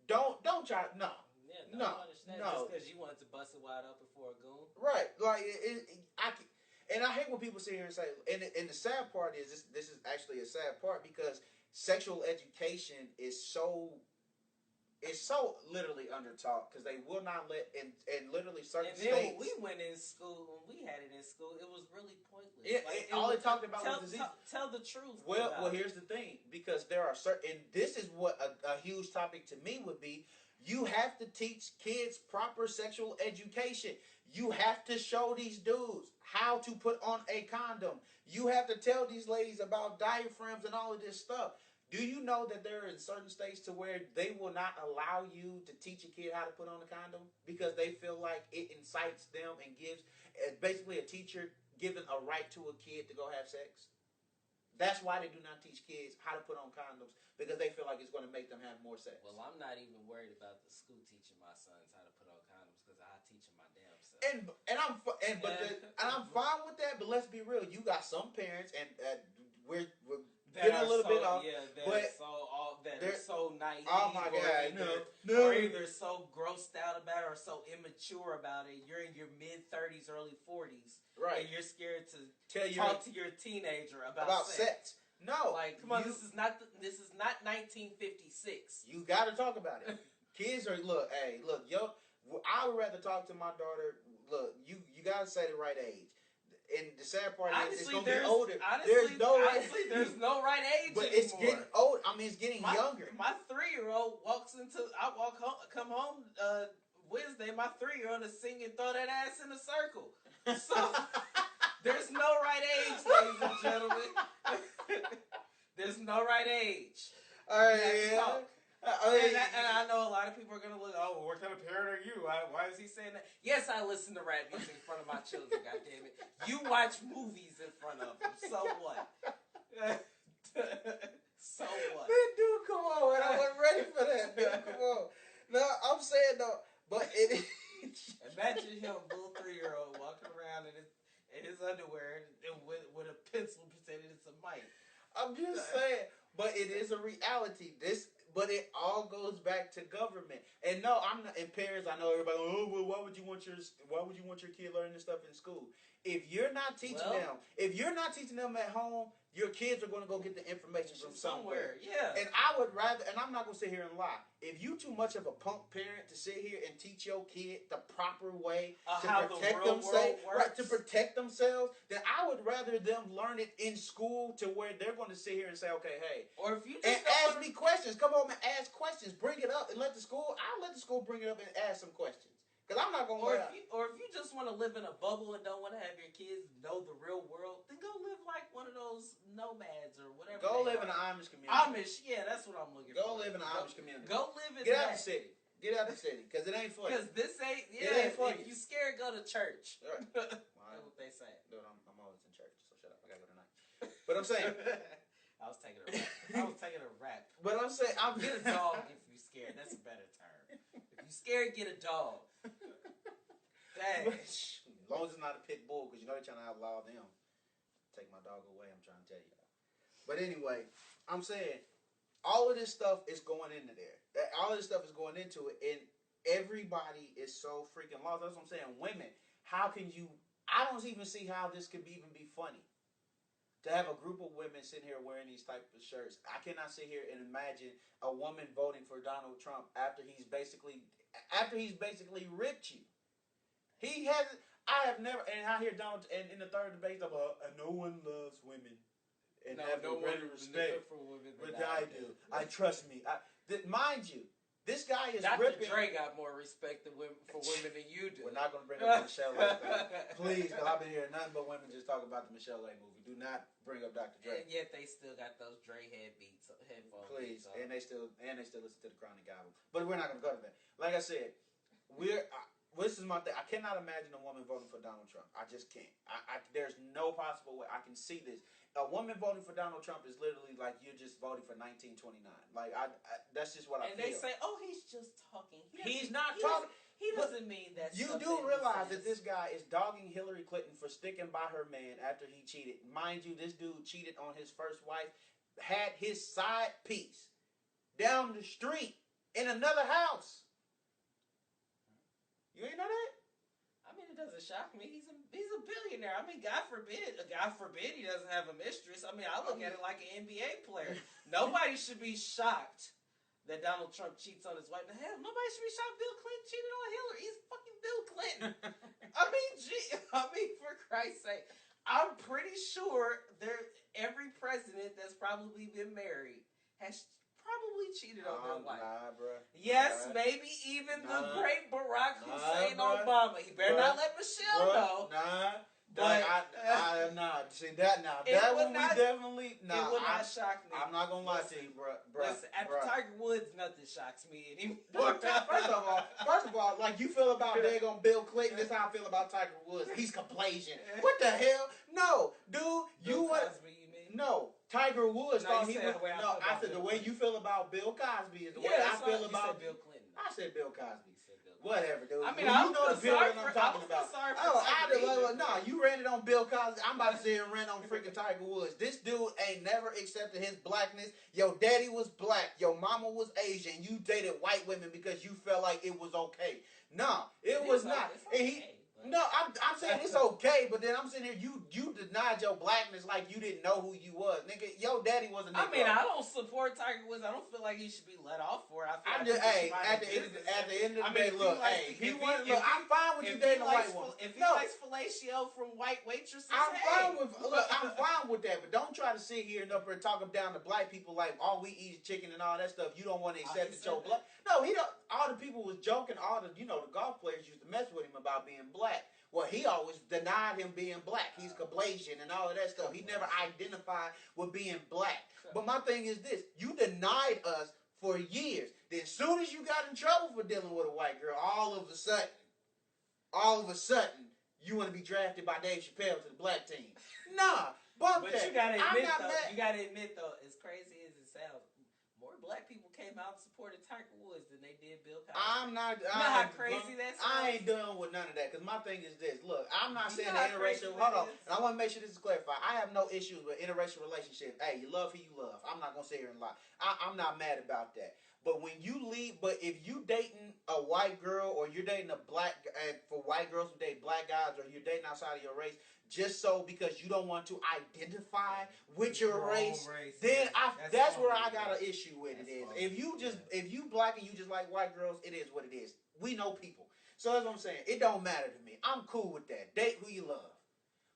Don't try. No. Yeah, no, understand no. just because you wanted to bust it wide open for a goon. Right, like and I hate when people sit here and say, and the sad part is this is actually a sad part because sexual education is so literally undertaught because they will not let and literally certain and then states. When we went in school, when we had it in school, it was really pointless. All it talked about was disease. Tell the truth. Well, here's the thing, because there are certain, and this is what a huge topic to me would be. You have to teach kids proper sexual education. You have to show these dudes how to put on a condom. You have to tell these ladies about diaphragms and all of this stuff. Do you know that there are in certain states to where they will not allow you to teach a kid how to put on a condom because they feel like it incites them and gives basically a teacher giving a right to a kid to go have sex? That's why they do not teach kids how to put on condoms because they feel like it's going to make them have more sex. Well, I'm not even worried about the school teaching my sons how to put on condoms because I teach them my damn self. And I'm fine with that. But let's be real. You got some parents, and we're that getting a little bit off. Yeah, that are so naive. Oh my God, no. Or either so grossed out about it or so immature about it. You're in your mid-30s, early 40s. Right. And you're scared to talk to your teenager about sex. No. Like, come on, this is not 1956. You got to talk about it. Kids are, I would rather talk to my daughter. Look, you got to say the right age. And the sad part is it's going to be older. Honestly, there's no right age but anymore. It's getting old. I mean, it's getting younger. My 3-year-old come home Wednesday. My 3-year-old is singing "Throw That Ass in a Circle." So there's no right age, ladies and gentlemen. There's no right age. All right. And I know a lot of people are going to look, oh, what kind of parent are you? Why is he saying that? Yes, I listen to rap music in front of my children, goddammit. You watch movies in front of them. So what? So what? Man, dude, come on, man. I wasn't ready for that, dude. Come on. No, I'm saying, though, but it is... Imagine him, little 3-year-old, walking around in his underwear with a pencil pretending it's a mic. I'm just saying, but it is a reality. But it all goes back to government. And no, I'm not. In parents, I know everybody. Oh, well, why would you want your kid learning this stuff in school? If you're not teaching them at home, your kids are going to go get the information from somewhere. Yeah. And I would rather, and I'm not going to sit here and lie. If you too much of a punk parent to sit here and teach your kid the proper way to protect themselves, then I would rather them learn it in school to where they're going to sit here and say, okay, hey, or if you just ask me questions. Come on and ask questions. Bring it up and I'll let the school bring it up and ask some questions. Because I'm not going to Or if you just want to live in a bubble and don't want to have your kids know the real world, then go live like one of those nomads or whatever. Go live in an Amish community. Yeah, that's what I'm looking for. Go live in an Amish community. Go live in Get out of the city. Get out of the city. Because it ain't funny. Because this ain't, it ain't funny. If you scared, go to church. Right. That's what they say. Dude, I'm always in church, so shut up. I gotta go tonight. But I'm saying. I was taking a rap. But I'm saying, get a dog if you scared. That's a better term. If you scared, get a dog. Dang. As long as it's not a pit bull, because you know they're trying to outlaw them. Take my dog away, I'm trying to tell you. But anyway, I'm saying, all of this stuff is going into there. All of this stuff is going into it, and everybody is so freaking lost. That's what I'm saying. Women, how can you... I don't even see how this could even be funny. To have a group of women sitting here wearing these type of shirts. I cannot sit here and imagine a woman voting for Donald Trump after he's basically ripped you. He hasn't. I have never, and I hear Donald in the third debate about no one loves women and have no greater respect for women than I do. I trust me. Mind you, this guy is Dr. ripping. Dre got more respect for women than you do. We're not going to bring up the Michelle A thing, please, because I've been hearing nothing but women just talk about the Michelle A movie. Do not bring up Dr. Dre. And yet they still got those Dre headphones. Please, beats and they still listen to the Chronic album. But we're not going to go to that. Like I said, this is my thing. I cannot imagine a woman voting for Donald Trump. I just can't. There's no possible way. I can see this. A woman voting for Donald Trump is literally like you're just voting for 1929. Like that's just what I feel. And they say, "Oh, he's just talking." He's not talking. He doesn't mean that. You do realize that this guy is dogging Hillary Clinton for sticking by her man after he cheated. Mind you, this dude cheated on his first wife had his side piece down the street in another house. You ain't know that? I mean, it doesn't shock me. He's a billionaire. I mean, God forbid he doesn't have a mistress. I mean, I look at it like an NBA player. Nobody should be shocked that Donald Trump cheats on his wife. Hell, nobody should be shocked Bill Clinton cheated on Hillary. He's fucking Bill Clinton. I mean, for Christ's sake, I'm pretty sure every president that's probably been married has probably cheated on their wife. Nah, bro. Yes, maybe even the great Barack Hussein Obama. He better not let Michelle know. But nah. See that now. That one we definitely. Nah, it would not shock me. I'm not gonna lie to you, bro. Listen, after Tiger Woods, nothing shocks me anymore. First of all, like you feel about daggone Bill Clinton, this is how I feel about Tiger Woods. He's complacent. What the hell? No, dude, Bill Cosby, you mean? No, Tiger Woods. No, I said the way you feel about Bill Cosby is the way I feel about Bill Clinton. I said Bill Cosby. Whatever, dude. I mean, you know the period I'm talking about. No, you ran it on Bill Cosby. I'm about to sit here and rant on freaking Tiger Woods. This dude ain't never accepted his blackness. Your daddy was black. Your mama was Asian. You dated white women because you felt like it was okay. No, it was not. No, I'm saying it's okay, but then I'm sitting here, you denied your blackness like you didn't know who you was. Nigga, your daddy was a nigga. I mean, I don't support Tiger Woods. I don't feel like he should be let off for it. At the end of the day, look, I'm fine with you dating a white woman. If he likes fellatio from white waitresses, I'm fine with that, but don't try to sit here and up here talking down to black people like all we eat is chicken and all that stuff. You don't want to accept that your black. No, he don't. All the people was joking. All the the golf players used to mess with him about being black. Well, he always denied him being black. He's Caucasian and all of that stuff. He never identified with being black. But my thing is this. You denied us for years. Then as soon as you got in trouble for dealing with a white girl, all of a sudden, you want to be drafted by Dave Chappelle to the black team. Nah, bump that. But you gotta admit though, as crazy as it sounds, more black people came out and supported Tiger Woods than they did Bill Cosby. I'm not. You know how crazy that sounds? I ain't done with none of that because my thing is this. Look, I'm not saying the interracial. Hold on, and I want to make sure this is clarified. I have no issues with interracial relationships. Hey, you love who you love. I'm not gonna sit here and lie. I'm not mad about that. But when you leave, if you dating a white girl or you're dating a black, for white girls who date black guys, or you're dating outside of your race, just so because you don't want to identify with your race, then that's where I got an issue with it. If you black and you just like white girls, it is what it is. We know people, so that's what I'm saying. It don't matter to me. I'm cool with that. Date who you love.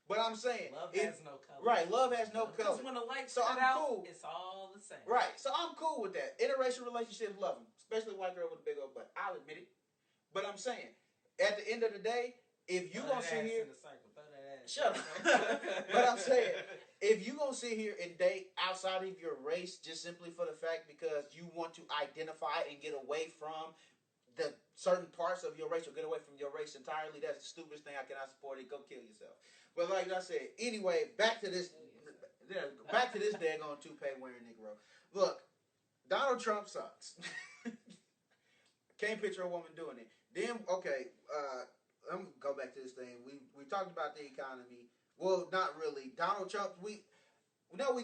But I'm saying love has no color. Right, love has no color. Because when the lights I'm cool. It's all the same. Right, so I'm cool with that. Interracial relationships, love them, especially a white girl with a big old butt. I'll admit it. But I'm saying, at the end of the day, if you gonna sit here, shut up. But I'm saying, if you gonna sit here and date outside of your race just simply for the fact because you want to identify and get away from the certain parts of your race or get away from your race entirely, that's the stupidest thing. I cannot support it. Go kill yourself. But like I said, anyway, back to this daggone toupee wearing Negro. Look, Donald Trump sucks. Can't picture a woman doing it. Then okay, I'm gonna go back to this thing. We talked about the economy. Well, not really. Donald Trump. We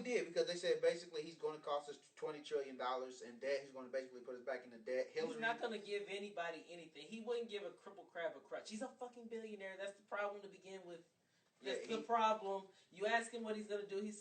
did because they said basically he's going to cost us $20 trillion in debt. He's going to basically put us back into debt. He's not going to give anybody anything. He wouldn't give a cripple crab a crutch. He's a fucking billionaire. That's the problem to begin with. That's the problem. You ask him what he's going to do. You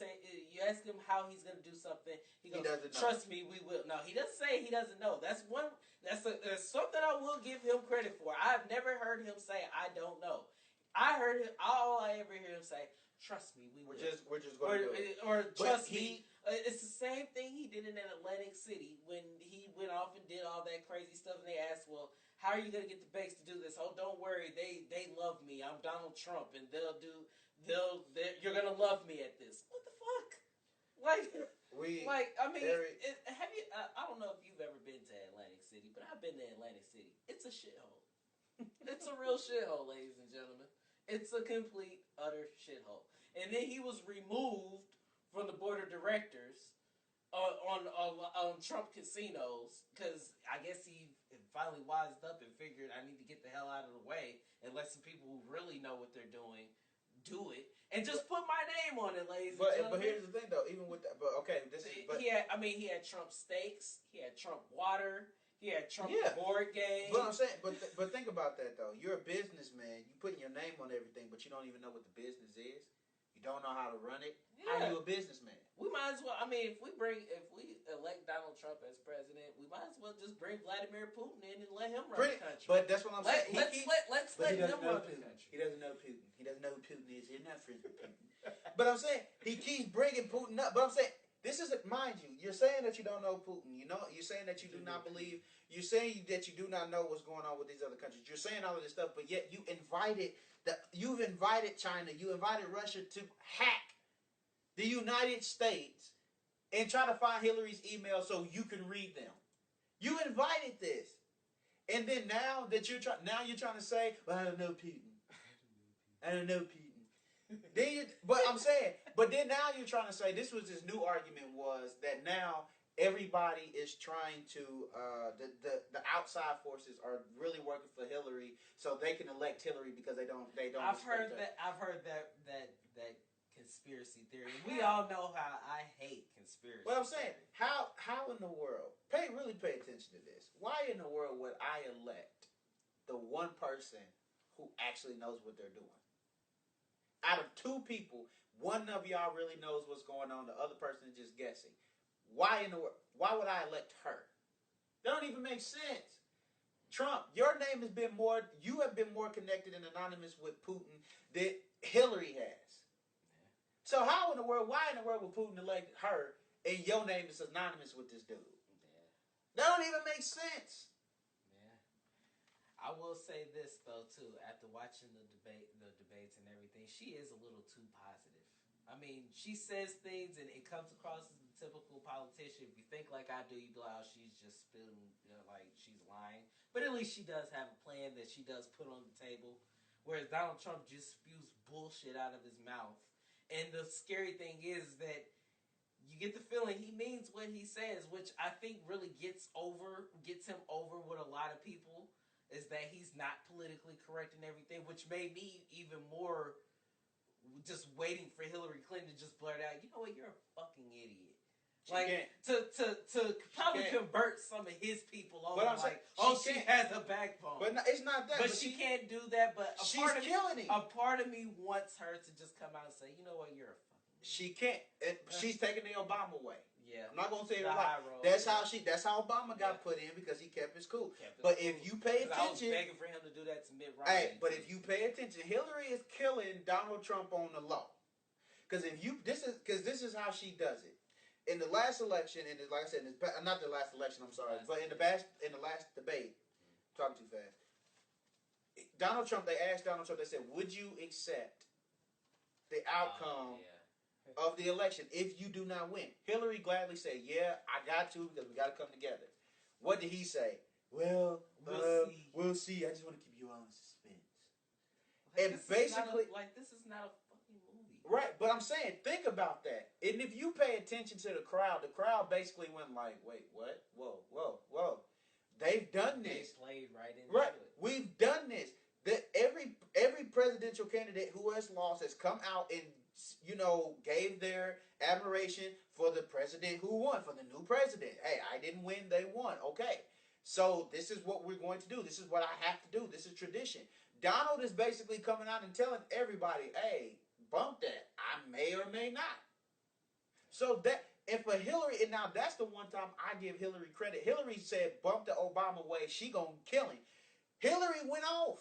ask him how he's going to do something. He goes, doesn't know. Trust me, we will. No, he doesn't say he doesn't know. That's something I will give him credit for. I've never heard him say, I don't know. All I ever hear him say, trust me, we will. We're just going to do it. Or trust me. It's the same thing he did in Atlantic City when he went off and did all that crazy stuff and they asked, well, how are you going to get the banks to do this? Oh, don't worry. They love me. I'm Donald Trump and you're going to love me at this. What the fuck? I don't know if you've ever been to Atlantic City, but I've been to Atlantic City. It's a shithole. It's a real shithole, ladies and gentlemen. It's a complete, utter shithole. And then he was removed from the board of directors on Trump casinos because I guess he finally wised up and figured I need to get the hell out of the way and let some people who really know what they're doing do it and just put my name on it, ladies and But gentlemen. here's the thing though, even with that, but okay, this is but he had Trump steaks, he had Trump water, he had Trump board games. But I'm saying, but think about that though. You're a businessman. You putting your name on everything, but you don't even know what the business is. You don't know how to run it. Yeah. How are you a businessman? We might as well. I mean, if we elect Donald Trump as president, we might as well just bring Vladimir Putin in and let him run the country. But that's what I'm saying. Let's let him run the country. He doesn't know Putin. He doesn't know who Putin is. He's not friends with Putin. But I'm saying he keeps bringing Putin up. But I'm saying this is, mind you, you're saying that you don't know Putin. You know, you're saying that you do not believe. You're saying that you do not know what's going on with these other countries. You're saying all of this stuff, but yet you've invited China, you invited Russia to hack the United States and try to find Hillary's emails so you can read them. You invited this, and then now that you're trying to say, well, I don't know Putin. I don't know Putin. But I'm saying, but then now you're trying to say this new argument was that now everybody is trying to the outside forces are really working for Hillary so they can elect Hillary because they don't. I've heard that conspiracy theory. We all know how I hate conspiracy. What I'm saying, how in the world? Really pay attention to this. Why in the world would I elect the one person who actually knows what they're doing? Out of two people, one of y'all really knows what's going on. The other person is just guessing. Why in the world? Why would I elect her? That don't even make sense. Trump, your name has been more. You have been more connected and anonymous with Putin than Hillary has. Yeah. So how in the world? Why in the world would Putin elect her and your name is anonymous with this dude? Yeah. That don't even make sense. I will say this though too. After watching the debates and everything, she is a little too positive. I mean, she says things and it comes across as the typical politician. If you think like I do, you be like, oh, she's just spitting, like she's lying. But at least she does have a plan that she does put on the table. Whereas Donald Trump just spews bullshit out of his mouth. And the scary thing is that you get the feeling he means what he says, which I think really gets him over with a lot of people. Is that he's not politically correct and everything, which made me even more just waiting for Hillary Clinton to just blurt out, you know what, you're a fucking idiot. To probably convert some of his people over. She has a backbone. But no, it's not that. But she can't do that. But she's killing him. A part of me wants her to just come out and say, you know what, you're a fucking idiot. She can't. She's taking the Obama way. Yeah. I'm not gonna say it like that's how Obama got put in because he kept his cool. But if you pay attention, I was begging for him to do that to Mitt Romney. But if you pay attention, Hillary is killing Donald Trump on the law. Because this is how she does it. In the last election, and like I said, not the last election. I'm sorry, but in the last debate, talking too fast. Donald Trump. They asked Donald Trump. They said, "Would you accept the outcome?" Of the election if you do not win? Hillary gladly said, yeah, I got to because we got to come together. What did he say? Well, we'll see. I just want to keep you all in suspense. And basically, this is not a fucking movie. Right, but I'm saying, think about that. And if you pay attention to the crowd basically went like, wait, what? Whoa. They've done this. They played right into it. We've done this. That every presidential candidate who has lost has come out and gave their admiration for the president who won, for the new president. Hey, I didn't win, they won. Okay. So this is what we're going to do. This is what I have to do. This is tradition. Donald is basically coming out and telling everybody, hey, bump that. I may or may not. So that, and for Hillary, and now that's the one time I give Hillary credit. Hillary said, bump the Obama way, she gonna kill him. Hillary went off.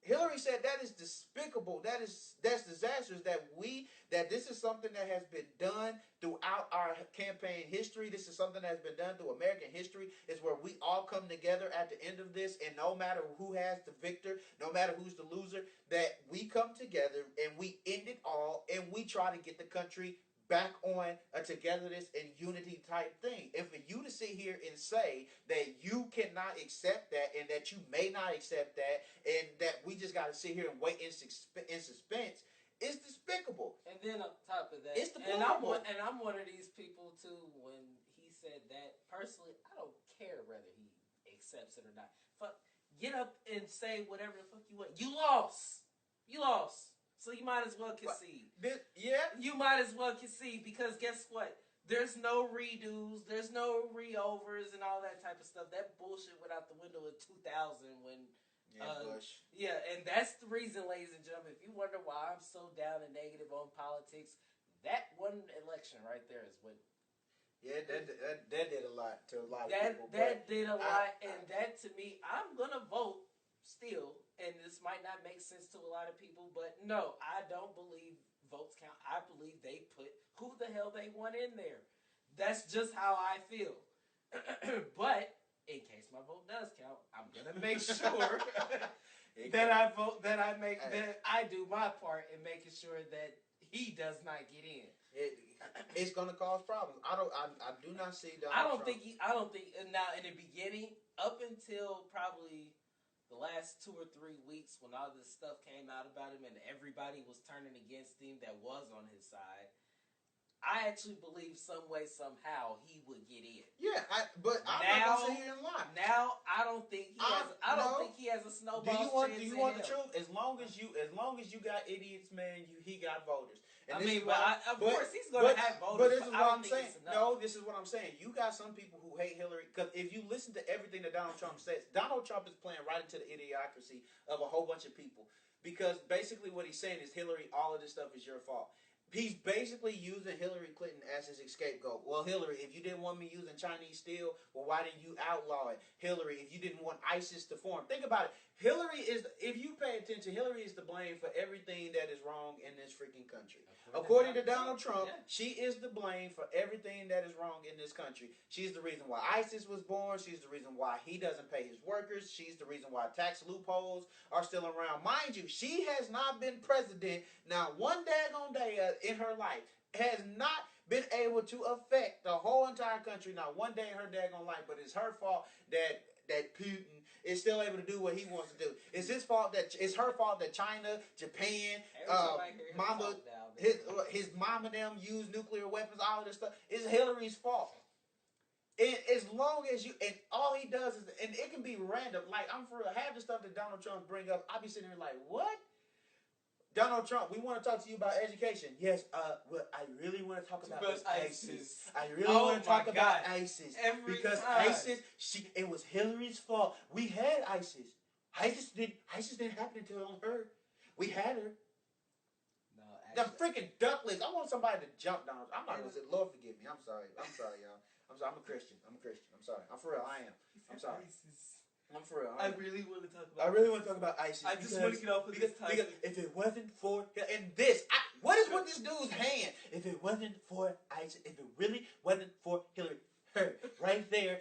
Hillary said that is despicable. That's disastrous. That this is something that has been done throughout our campaign history. This is something that has been done through American history. It's where we all come together at the end of this, and no matter who has the victor, no matter who's the loser, that we come together and we end it all, and we try to get the country back on a togetherness and unity type thing. And for you to sit here and say that you cannot accept that and that you may not accept that and that we just got to sit here and wait in suspense is despicable. And then on top of that, it's deplorable. And I'm one of these people too. When he said that, personally, I don't care whether he accepts it or not. Fuck, get up and say whatever the fuck you want. You lost. So you might as well concede. Yeah. You might as well concede because guess what? There's no redos, there's no reovers and all that type of stuff. That bullshit went out the window in 2000 when Bush. Yeah, and that's the reason, ladies and gentlemen, if you wonder why I'm so down and negative on politics, that one election right there is what. Yeah, that did a lot to a lot of people. That did a lot, and that to me, I'm gonna vote still, and this might not make sense to a lot of people, but no, I don't believe votes count. I believe they put who the hell they want in there. That's just how I feel. But in case my vote does count, I'm gonna make sure that I do my part in making sure that he does not get in. It's gonna cause problems. I do not see Donald I don't Trump. think now in the beginning, up until probably the last 2 or 3 weeks when all this stuff came out about him and everybody was turning against him that was on his side, I actually believe some way, somehow, he would get in. Yeah, but I'm not gonna sit here and lie. Now, I don't think he has. I don't think he has a snowball. Do you want the truth? As long as you got idiots, man, he got voters. And of course he's going to have voters. But this is what I'm saying. No, this is what I'm saying. You got some people who hate Hillary because if you listen to everything that Donald Trump says, Donald Trump is playing right into the idiocracy of a whole bunch of people. Because basically what he's saying is, Hillary, all of this stuff is your fault. He's basically using Hillary Clinton as his scapegoat. Well, Hillary, if you didn't want me using Chinese steel, well, why didn't you outlaw it? Hillary, if you didn't want ISIS to form. Think about it. Hillary is, if you pay attention, Hillary is to blame for everything that is wrong in this freaking country. According to Donald Trump, she is to blame for everything that is wrong in this country. She's the reason why ISIS was born. She's the reason why he doesn't pay his workers. She's the reason why tax loopholes are still around. Mind you, she has not been president now one daggone day in her life. Has not been able to affect the whole entire country not one day in her daggone life. But it's her fault that Putin is still able to do what he wants to do. It's his fault it's her fault that China, Japan, his mom and them use nuclear weapons, all of this stuff. It's Hillary's fault. And as long as and all he does is, and it can be random. Like, I'm for real, half the stuff that Donald Trump bring up, I'll be sitting here like, what? Donald Trump, we want to talk to you about education. Yes, well, I really want to talk about ISIS. I really want to talk about ISIS. Because ISIS, it was Hillary's fault. We had ISIS. ISIS didn't happen until her. We had her. No, the freaking ducklings. I want somebody to jump Donald. I'm not going to say, Lord forgive me. I'm sorry, y'all. I'm sorry. I'm a Christian. I'm sorry. I'm for real. I am. I'm sorry. I'm for real. I really want to talk about ISIS. I just want to get off of this topic. Because if it wasn't for what is with this dude's hand? If it wasn't for ISIS, if it really wasn't for Hillary, her right there,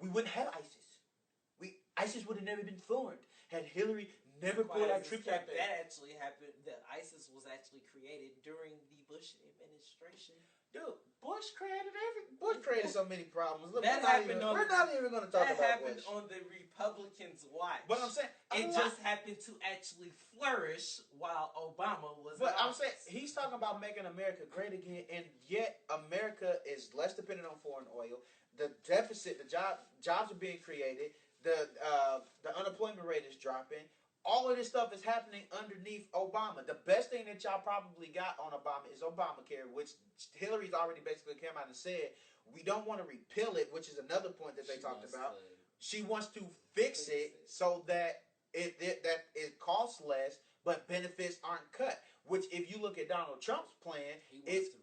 we wouldn't have ISIS. ISIS would have never been formed had Hillary never pulled our troops out there. That actually happened. That ISIS was actually created during the Bush administration. Dude, Bush created so many problems. Look, we're not even going to talk about Bush. That happened on the Republicans' watch. But I'm saying it just happened to actually flourish while Obama was. But I'm saying he's talking about making America great again, and yet America is less dependent on foreign oil. The deficit, the jobs are being created. The unemployment rate is dropping. All of this stuff is happening underneath Obama. The best thing that y'all probably got on Obama is Obamacare, which Hillary's already basically came out and said, we don't want to repeal it, which is another point that they talked about. She wants to fix it so that it costs less, but benefits aren't cut. Which, if you look at Donald Trump's plan,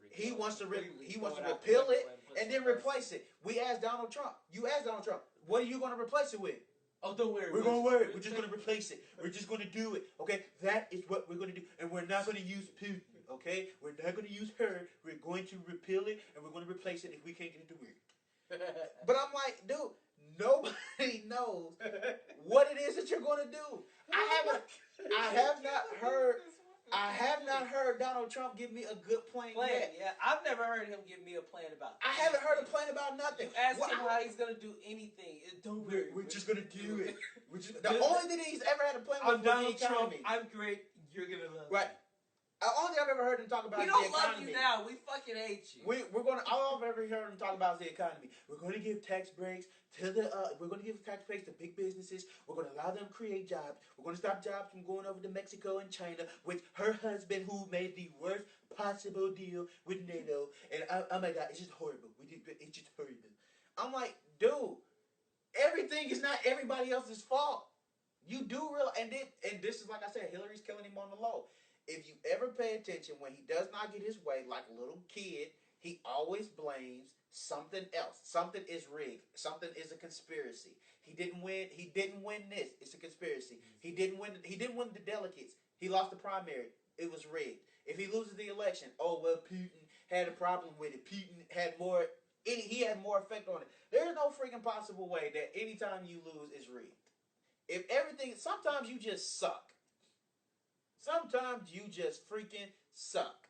he wants to repeal it and then replace it. We asked Donald Trump. You asked Donald Trump, what are you going to replace it with? Oh, don't worry. We're going to worry. We're just going to replace it. We're just going to do it. Okay? That is what we're going to do. And we're not going to use Putin. Okay? We're not going to use her. We're going to repeal it, and we're going to replace it if we can't get it to work. But I'm like, dude, nobody knows what it is that you're going to do. I have not heard Donald Trump give me a good plan yet. Yeah, I've never heard him give me a plan about anything. I haven't heard a plan about nothing. You ask him how he's going to do anything. Don't worry. We're just going to do it. The only thing he's ever had a plan with Donald Trump, I'm great. You're going to love me. Only I've ever heard him talk about we is don't the economy. love you now. We fucking hate you. We're gonna. All I've ever heard him talk about is the economy. We're going to give tax breaks to the. We're going to give tax breaks to big businesses. We're going to allow them to create jobs. We're going to stop jobs from going over to Mexico and China, with her husband who made the worst possible deal with NATO. And oh my God, it's just horrible. It's just horrible. I'm like, dude, everything is not everybody else's fault. You do real, and this is like I said, Hillary's killing him on the low. If you ever pay attention, when he does not get his way, like a little kid, he always blames something else. Something is rigged. Something is a conspiracy. He didn't win. He didn't win this. It's a conspiracy. He didn't win. He didn't win the delegates. He lost the primary. It was rigged. If he loses the election, oh well, Putin had a problem with it. Putin had more. He had more effect on it. There is no freaking possible way that anytime you lose is rigged. If everything, sometimes you just suck. Sometimes you just freaking suck.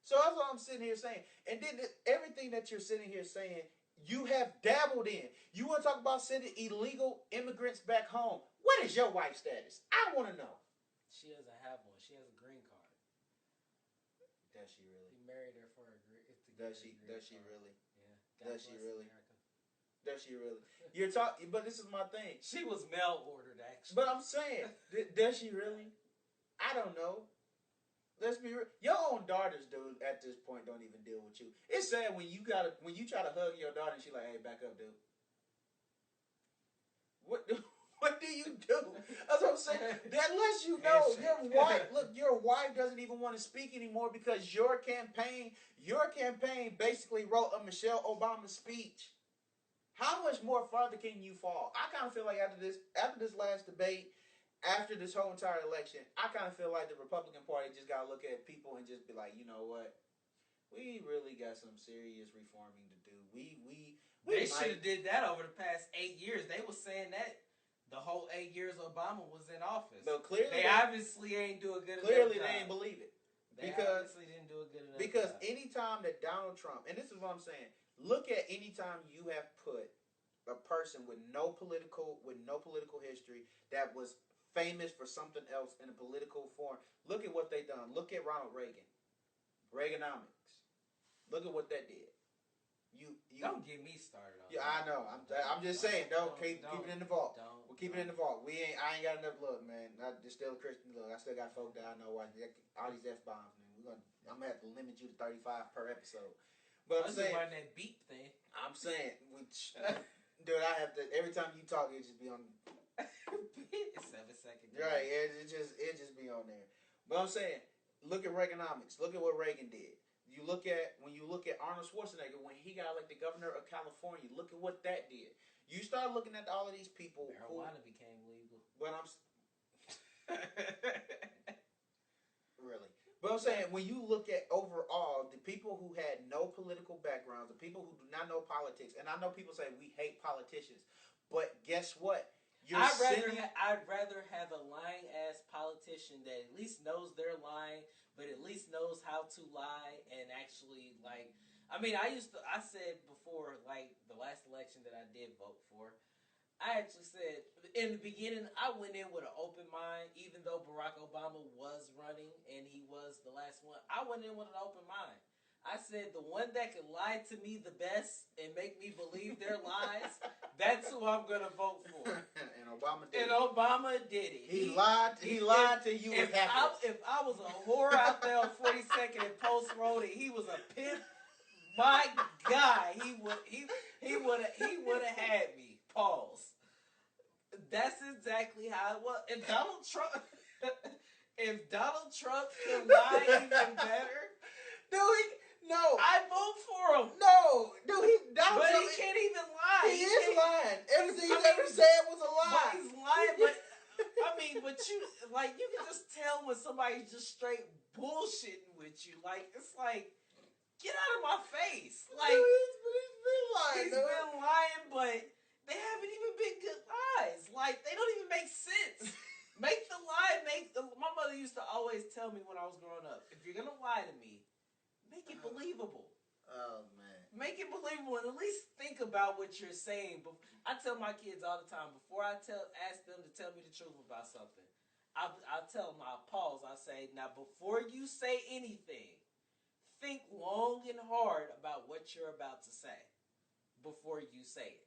So that's what I'm sitting here saying. And then everything that you're sitting here saying, you have dabbled in. You want to talk about sending illegal immigrants back home. What is your wife's status? I want to know. She doesn't have one. She has a green card. Does she really? He married her for a green. Does she really? Yeah. Does she really? America. Does she really? You're talking, but this is my thing. She was mail ordered, actually. But I'm saying, does she really? I don't know. Let's be real. Your own daughters, dude, at this point don't even deal with you. It's sad when you try to hug your daughter and she like, hey, back up, dude. What do you do? That's what I'm saying. That lets you know your wife doesn't even want to speak anymore because your campaign basically wrote a Michelle Obama speech. How much more farther can you fall? I kind of feel like after this last debate, after this whole entire election, I kind of feel like the Republican Party just got to look at people and just be like, you know what? We really got some serious reforming to do. They should have did that over the past 8 years. They were saying that the whole 8 years Obama was in office. But clearly they obviously ain't do a good enough job. Clearly they ain't believe it. They obviously didn't do a good enough because job. Anytime that Donald Trump, and this is what I'm saying, look at any time you have put a person with no political history that was famous for something else in a political form. Look at what they done. Look at Ronald Reagan. Reaganomics. Look at what that did. You don't get me started on. Yeah, I know. I'm just saying. Keep it in the vault. We'll keep it in the vault. I ain't got enough look, man. It's still a Christian look. I still got folk that I know watching all these F-bombs, man. I'm gonna have to limit you to 35 per episode. But I'm saying that beep thing. I'm saying, dude, I have to every time you talk, it just be on. It's 7 seconds. Right, it just be on there. But I'm saying, look at Reaganomics. Look at what Reagan did. When you look at Arnold Schwarzenegger when he got elected governor of California. Look at what that did. You start looking at all of these people. Marijuana became legal. But really. But I'm saying, when you look at overall the people who had no political backgrounds, the people who do not know politics, and I know people say we hate politicians, but guess what? I'd rather have a lying ass politician that at least knows they're lying, but at least knows how to lie and actually I said before, like the last election that I did vote for, I actually said in the beginning I went in with an open mind, even though Barack Obama was running and he was the last one. I went in with an open mind. I said the one that can lie to me the best and make me believe their lies, that's who I'm gonna vote for. And Obama did it. He lied to you. If I was a whore out there on 42nd and Post Road and he was a pimp, my God, he would have had me. Pause. That's exactly how it was. If Donald Trump can lie even better, No, I vote for him. No, dude, Donald Trump, he can't even lie. He is lying. Everything he's ever said was a lie. But he's lying. But you can just tell when somebody's just straight bullshitting with you. Like it's like, get out of my face. Like he's been lying. He's been lying, but they haven't even been good lies. Like they don't even make sense. My mother used to always tell me when I was growing up, if you're gonna lie to me, make it believable. Oh, man. Make it believable and at least think about what you're saying. I tell my kids all the time, before I ask them to tell me the truth about something, I'll tell him, I'll pause. I say, now before you say anything, think long and hard about what you're about to say before you say it.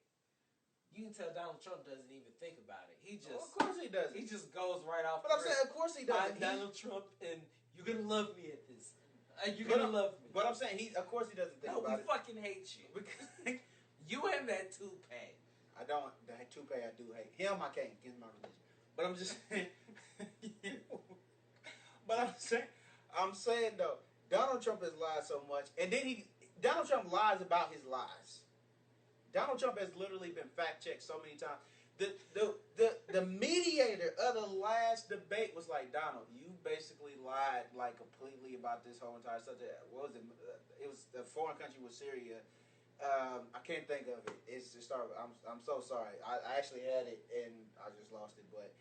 You can tell Donald Trump doesn't even think about it. He just, of course he doesn't. He just goes right off. But I'm saying, of course he doesn't. I'm Donald Trump, and you're gonna love me at this. You're gonna love me. But I'm saying, of course he doesn't think about it. No, we fucking hate you because you and that toupee. I don't. That toupee I do hate. Him I can't. Get my religion. But I'm just saying. But I'm saying though, Donald Trump has lied so much, and then Donald Trump lies about his lies. Donald Trump has literally been fact checked so many times. The mediator of the last debate was like, Donald, you basically lied like completely about this whole entire subject. What was it? It was a foreign country with Syria. I can't think of it. It's just started. I'm so sorry. I actually had it and I just lost it. But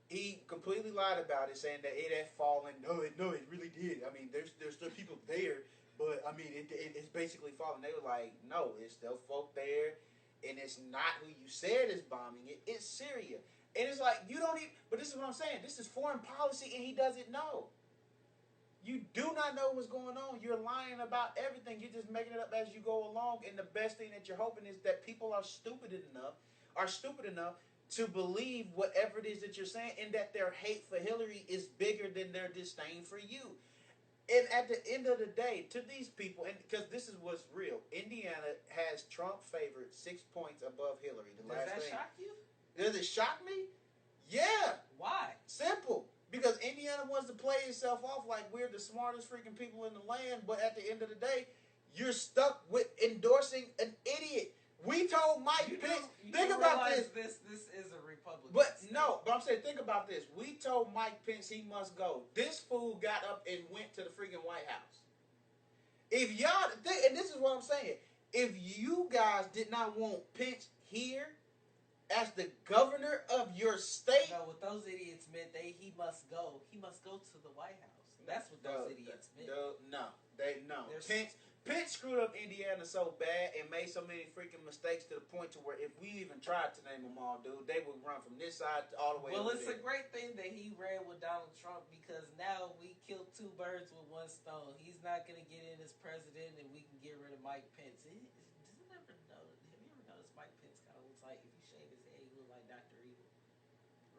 he completely lied about it, saying that it had fallen. No, it really did. I mean, there's still people there. But, I mean, it's basically falling. They were like, no, it's still folk there, and it's not who you said is bombing it. It's Syria. And it's like, you don't even, but this is what I'm saying. This is foreign policy, and he doesn't know. You do not know what's going on. You're lying about everything. You're just making it up as you go along, and the best thing that you're hoping is that people are stupid enough to believe whatever it is that you're saying, and that their hate for Hillary is bigger than their disdain for you. And at the end of the day, to these people, and because this is what's real, Indiana has Trump favored 6 points above Hillary. Does that shock you? Does it shock me? Yeah. Why? Simple. Because Indiana wants to play itself off like we're the smartest freaking people in the land, but at the end of the day, you're stuck with endorsing an idiot. We told Mike Pence. Think about this. This is a Republican. But no, but I'm saying, think about this. We told Mike Pence he must go. This fool got up and went to the freaking White House. If y'all, and this is what I'm saying, if you guys did not want Pence here as the governor of your state, no, what those idiots meant, he must go. He must go to the White House. That's what those idiots meant. No. Pence screwed up Indiana so bad and made so many freaking mistakes to the point to where if we even tried to name them all, dude, they would run from this side all the way Well, over it's there. a great thing that he ran with Donald Trump because now we killed two birds with one stone. He's not going to get in as president and we can get rid of Mike Pence. Have you ever noticed Mike Pence kind of looks like, if you shave his head, he looks like Dr. Evil?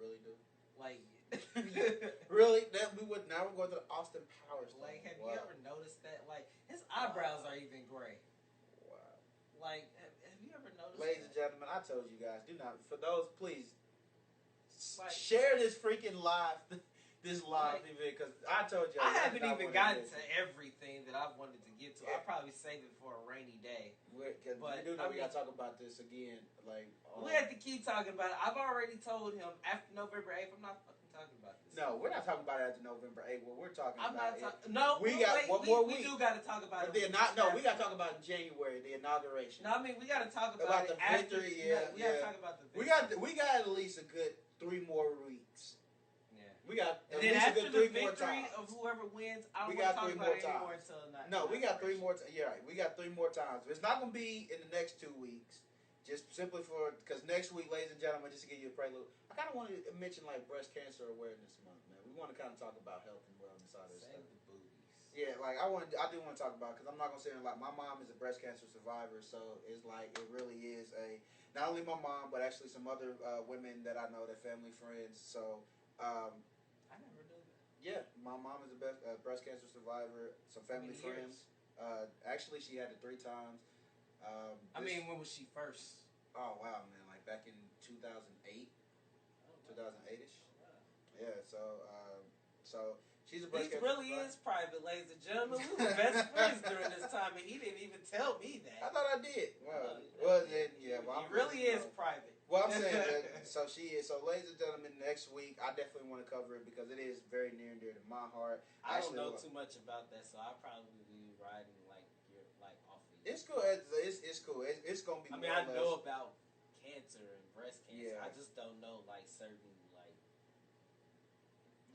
Really, dude? Like... Really? Now we're going to the Austin Powers thing. Like, have you ever noticed that? Like, his eyebrows are even gray. Wow. Like, have you ever noticed Ladies and that? gentlemen, I told you guys, do not, for those, please, Like, share this freaking live event, because I told you. I haven't even gotten to everything that I wanted to get to. I'll probably save it for a rainy day. But we got to talk about this again. Like, we have to keep talking about it. I've already told him after November 8th, I'm not fucking talking about this. No, we're not talking about it after November 8th. What we're talking about we got one more week. We do got to talk about it. We got to talk about January, the inauguration. No, I mean, we got to talk about the victory. We got to talk about the victory. We got at least a good 3 more weeks. Yeah. We got at least after a good 3 more times. Of whoever wins, I don't want to talk about it anymore until we got 3 more. Yeah, right. We got 3 more times. It's not going to be in the next 2 weeks. Just simply because next week, ladies and gentlemen, just to give you a prelude, I kind of want to mention like Breast Cancer Awareness Month, man. We want to kind of talk about health and wellness out of this stuff. The boobies. Yeah, like I do want to talk about, because I'm not gonna say like my mom is a breast cancer survivor, so it's like it really is not only my mom but actually some other women that I know, they're family friends. So I never knew that. Yeah, my mom is a breast cancer survivor. Some family friends. Actually, she had it 3 times. I mean, when was she first? Oh wow, man! Like back in 2008, 2008ish. Wow. Yeah. So she's a breast cancer really survivor. Is private, ladies and gentlemen. We were best friends during this time, and he didn't even tell me that. I thought I did. Well, then yeah. Well, he really is private. Well, I'm saying that, so she is. So, ladies and gentlemen, next week I definitely want to cover it because it is very near and dear to my heart. I don't know too much about that, so I'll probably be riding off of you. It's cool. It's cool. It's gonna be. I mean, I know about cancer and breast cancer. Yeah. I just don't know like certain like.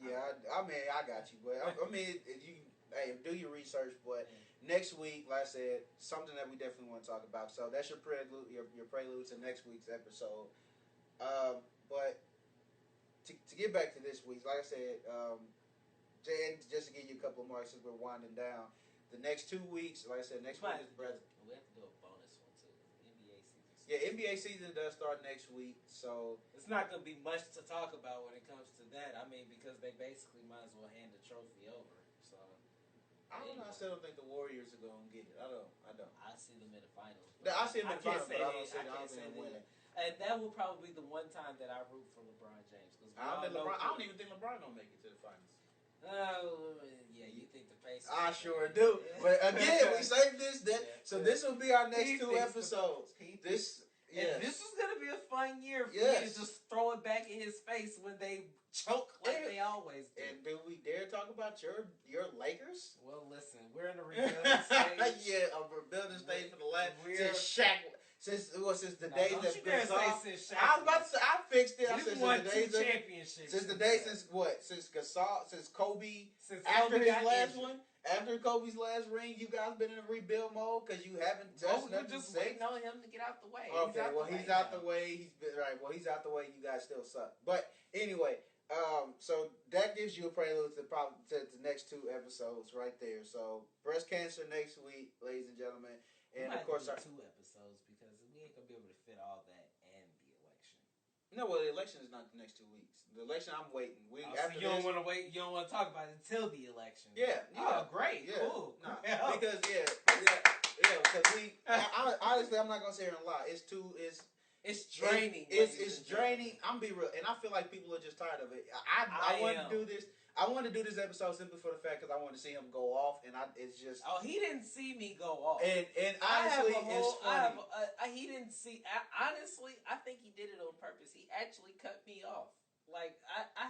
Yeah, I mean, I got you, but I mean, do your research. But next week, like I said, something that we definitely want to talk about. So that's your prelude, your prelude to next week's episode. But to get back to this week, like I said, just to give you a couple of marks as we're winding down. The next 2 weeks, like I said, next week is Brother. We have to do a bonus one too. NBA season. Yeah, NBA season does start next week, so it's not going to be much to talk about when it comes to that. I mean, because they basically might as well hand the trophy over. So I don't know. I still don't think the Warriors are going to get it. I don't. I see them in the finals. I see them in the finals, but I don't see them winning. And that will probably be the one time that I root for LeBron James. I don't even think LeBron gonna make it to the finals. Yeah, you think the Pacers? I sure do. But again, we saved this. This will be our next 2 episodes. This is gonna be a fun year for you to just throw it back in his face when they choke like they always do. And do we dare talk about your Lakers? Well, listen, we're in a rebuilding stage. Yeah, a rebuilding stage for the last since Shaq. Since the days that been off. I was about to say I fixed it. I said since the days since what? Since Gasol, since Kobe, after his last one, after Kobe's last ring, you guys been in a rebuild mode because you haven't touched nothing. We're just waiting on him to get out the way. Okay, he's out the way. He's been right. Well, he's out the way. You guys still suck. But anyway, so that gives you a prelude to the next 2 episodes right there. So breast cancer next week, ladies and gentlemen. And of course, 2 episodes because we ain't gonna be able to fit all that and the election. No, well, the election is not the next 2 weeks. The election, I'm waiting. So you don't want to wait. You don't want to talk about it until the election. Yeah. Oh, great. Yeah. Cool. Nah, because because honestly, I'm not gonna sit here and lie. It's draining. It's draining. I'm be real, and I feel like people are just tired of it. I want to do this. I wanted to do this episode simply for the fact because I wanted to see him go off, and it's just. Oh, he didn't see me go off. And honestly, it's funny. He didn't see. Honestly, I think he did it on purpose. He actually cut me off. Like I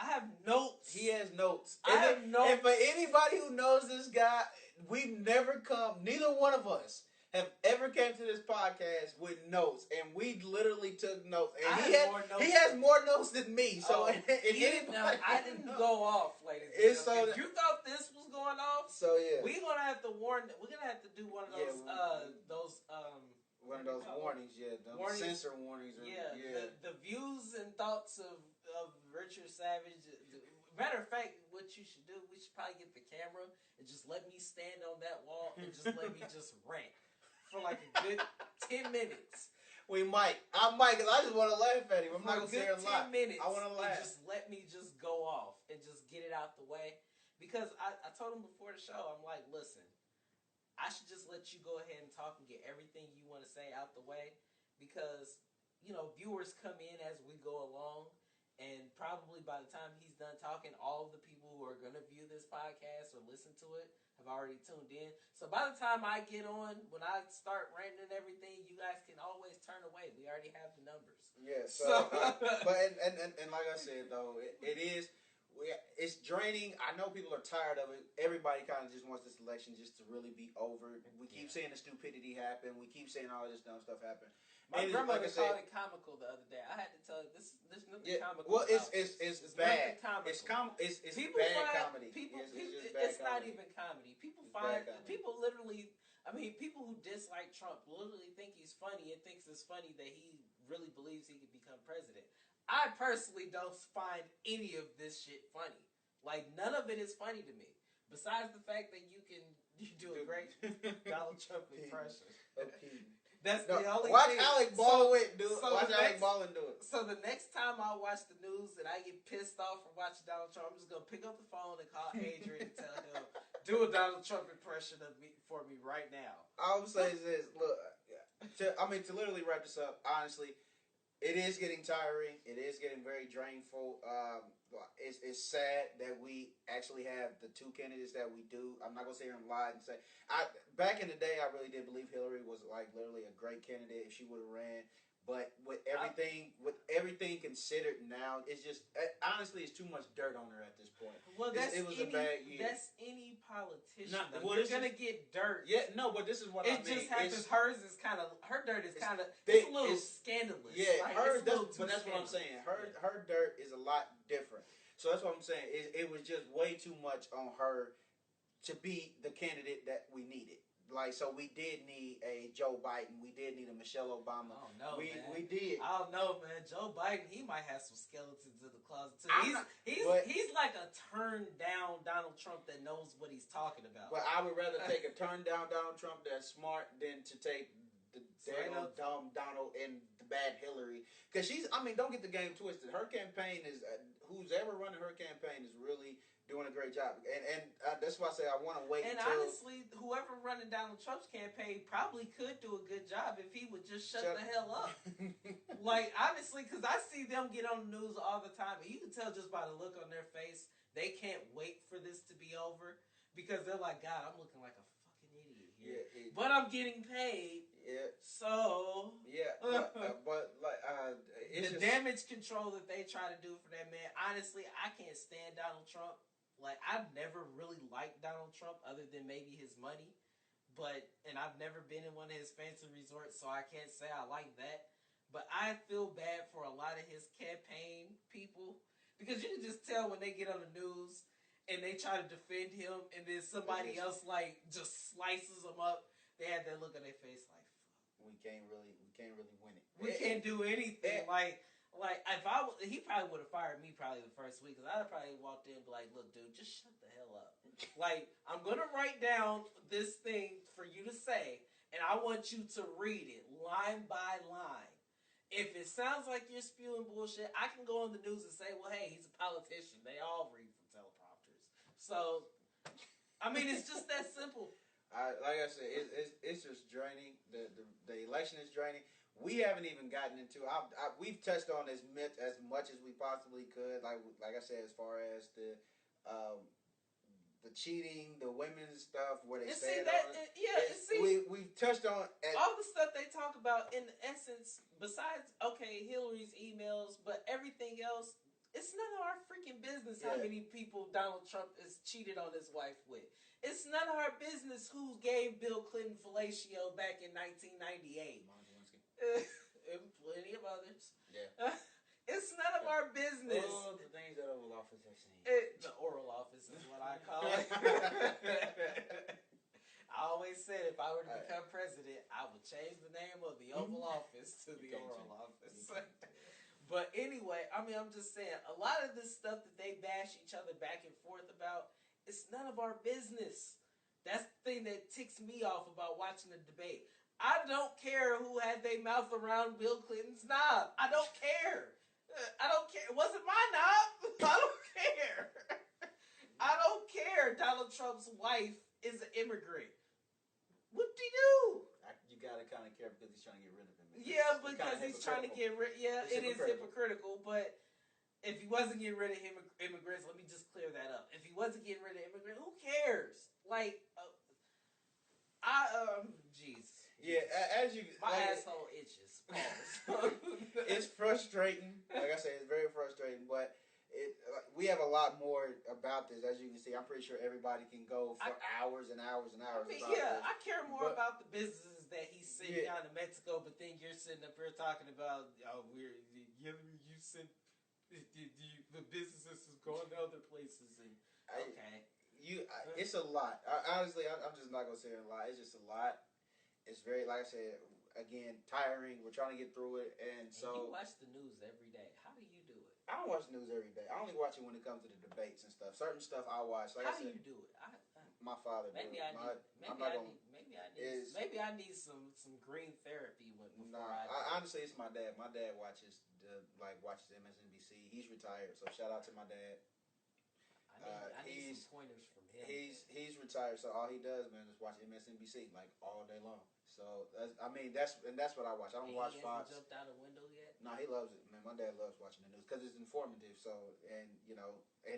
have notes. He has notes. I have notes. And for anybody who knows this guy, we've never come. Neither one of us have ever came to this podcast with notes, and we literally took notes. And he has more notes than me. So I didn't go off, ladies and gentlemen. If you thought this was going off, so yeah, we're gonna have to warn. We're gonna have to do one of those one of those warnings, censor warnings. The views and thoughts of Richard Savage. Matter of fact, what you should do, we should probably get the camera and just let me stand on that wall and just let me just rant for like a good 10 minutes. I might, because I just want to laugh at him. I'm not going to say a lot. 10 minutes. I want to laugh. Just let me just go off and just get it out the way. Because I told him before the show, I'm like, listen, I should just let you go ahead and talk and get everything you want to say out the way. Because, viewers come in as we go along. And probably by the time he's done talking, all of the people who are going to view this podcast or listen to it have already tuned in. So by the time I get on, when I start ranting and everything, you guys can always turn away. We already have the numbers. Yeah. So, but and like I said though, it's draining. I know people are tired of it. Everybody kind of just wants this election just to really be over. We keep seeing the stupidity happen. We keep seeing all this dumb stuff happen. My grandmother called it comical the other day. I had to tell her there's nothing comical. Well, it's bad. It's people bad find, comedy. It's not even comedy. People literally. I mean, people who dislike Trump literally think he's funny and thinks it's funny that he really believes he could become president. I personally don't find any of this shit funny. Like, none of it is funny to me. Besides the fact that you do a great Donald Trump impression. That's the only watch thing. Alec Baldwin do it. Watch Alec Baldwin do it. So the next time I watch the news and I get pissed off from watching Donald Trump, I'm just going to pick up the phone and call Adrian and tell him, do a Donald Trump impression for me right now. All I'm saying is this. Look, to literally wrap this up, honestly, it is getting tiring. It is getting very drainful. It's sad that we actually have the 2 candidates that we do. I'm not gonna sit here and lie and say back in the day I really did believe Hillary was like literally a great candidate if she would have ran. But with everything considered now, it's just honestly it's too much dirt on her at this point. Well, it was a bad year. That's any politician. You're gonna get dirt. Yeah, no, but this is what I mean. It just happens. Her dirt is kind of it's a little scandalous. Yeah, like, but that's what I'm saying. Her dirt is a lot different. So that's what I'm saying. It was just way too much on her to be the candidate that we needed. like, so we did need a Joe Biden. We did need a Michelle Obama. I don't know, man. We did. I don't know, man. Joe Biden, he might have some skeletons in the closet too. He's like a turned down Donald Trump that knows what he's talking about. But I would rather take a turned down Donald Trump that's smart than to take the dumb Donald and the bad Hillary. Because don't get the game twisted. Her campaign is, who's ever running her campaign is really doing a great job, and that's why I say I want to wait. And honestly, whoever running Donald Trump's campaign probably could do a good job if he would just shut the hell up. Like, honestly, because I see them get on the news all the time, and you can tell just by the look on their face, they can't wait for this to be over because they're like, God, I'm looking like a fucking idiot here, but I'm getting paid. Yeah. So. Yeah, but it's the damage control that they try to do for that man. Honestly, I can't stand Donald Trump. Like, I've never really liked Donald Trump other than maybe his money. And I've never been in one of his fancy resorts, so I can't say I like that. But I feel bad for a lot of his campaign people. Because you can just tell when they get on the news and they try to defend him and then somebody else, like, just slices them up. They have that look on their face like, fuck. We can't really win it. We can't do anything. Like, if he probably would have fired me probably the first week, because I'd have probably walked in and be like, look, dude, just shut the hell up. Like, I'm going to write down this thing for you to say, and I want you to read it line by line. If it sounds like you're spewing bullshit, I can go on the news and say, well, hey, he's a politician. They all read from teleprompters. So, it's just that simple. Like I said, it's just draining. The election is draining. We haven't even gotten into. We've touched on as much as we possibly could. Like I said, as far as the cheating, the women's stuff, where they say we've touched on all the stuff they talk about. In essence, besides Hillary's emails, but everything else, it's none of our freaking business how many people Donald Trump has cheated on his wife with. It's none of our business who gave Bill Clinton fellatio back in 1998. And plenty of others. Yeah. It's none of our business. All the things that Oval Office have seen. The Oral Office is what I call it. I always said if I were to become president, I would change the name of the Oval Office to the Oral Office. But anyway, I'm just saying, a lot of this stuff that they bash each other back and forth about, it's none of our business. That's the thing that ticks me off about watching the debate. I don't care who had their mouth around Bill Clinton's knob. I don't care. I don't care. It wasn't my knob. I don't care. I don't care. Donald Trump's wife is an immigrant. What'd he do? You gotta kind of care because he's trying to get rid of him. Yeah, because he's trying to get rid. Yeah, it is hypocritical. But if he wasn't getting rid of immigrants, let me just clear that up. If he wasn't getting rid of immigrants, who cares? Like, jeez. Yeah, as you... My asshole itches. Pause. It's frustrating. Like I said, it's very frustrating, but we have a lot more about this. As you can see, I'm pretty sure everybody can go for hours and hours and hours about this. I care more about the businesses that he's sending down to Mexico, but then you're sitting up here talking about, you sent... The businesses is going to other places. It's a lot. Honestly, I'm just not going to say a lot. It's just a lot. It's very, like I said, again, tiring. We're trying to get through it, and you watch the news every day. How do you do it? I don't watch the news every day. I only watch it when it comes to the debates and stuff. Certain stuff I watch. Like How do you do it? My father. Maybe I need some green therapy before honestly, it's my dad. My dad watches MSNBC. He's retired, so shout out to my dad. I need some pointers from him. He's retired, so all he does, man, is watch MSNBC like all day long. So that's what I watch. I don't watch Fox. He hasn't jumped out a window yet? No, he loves it, man. My dad loves watching the news because it's informative. So and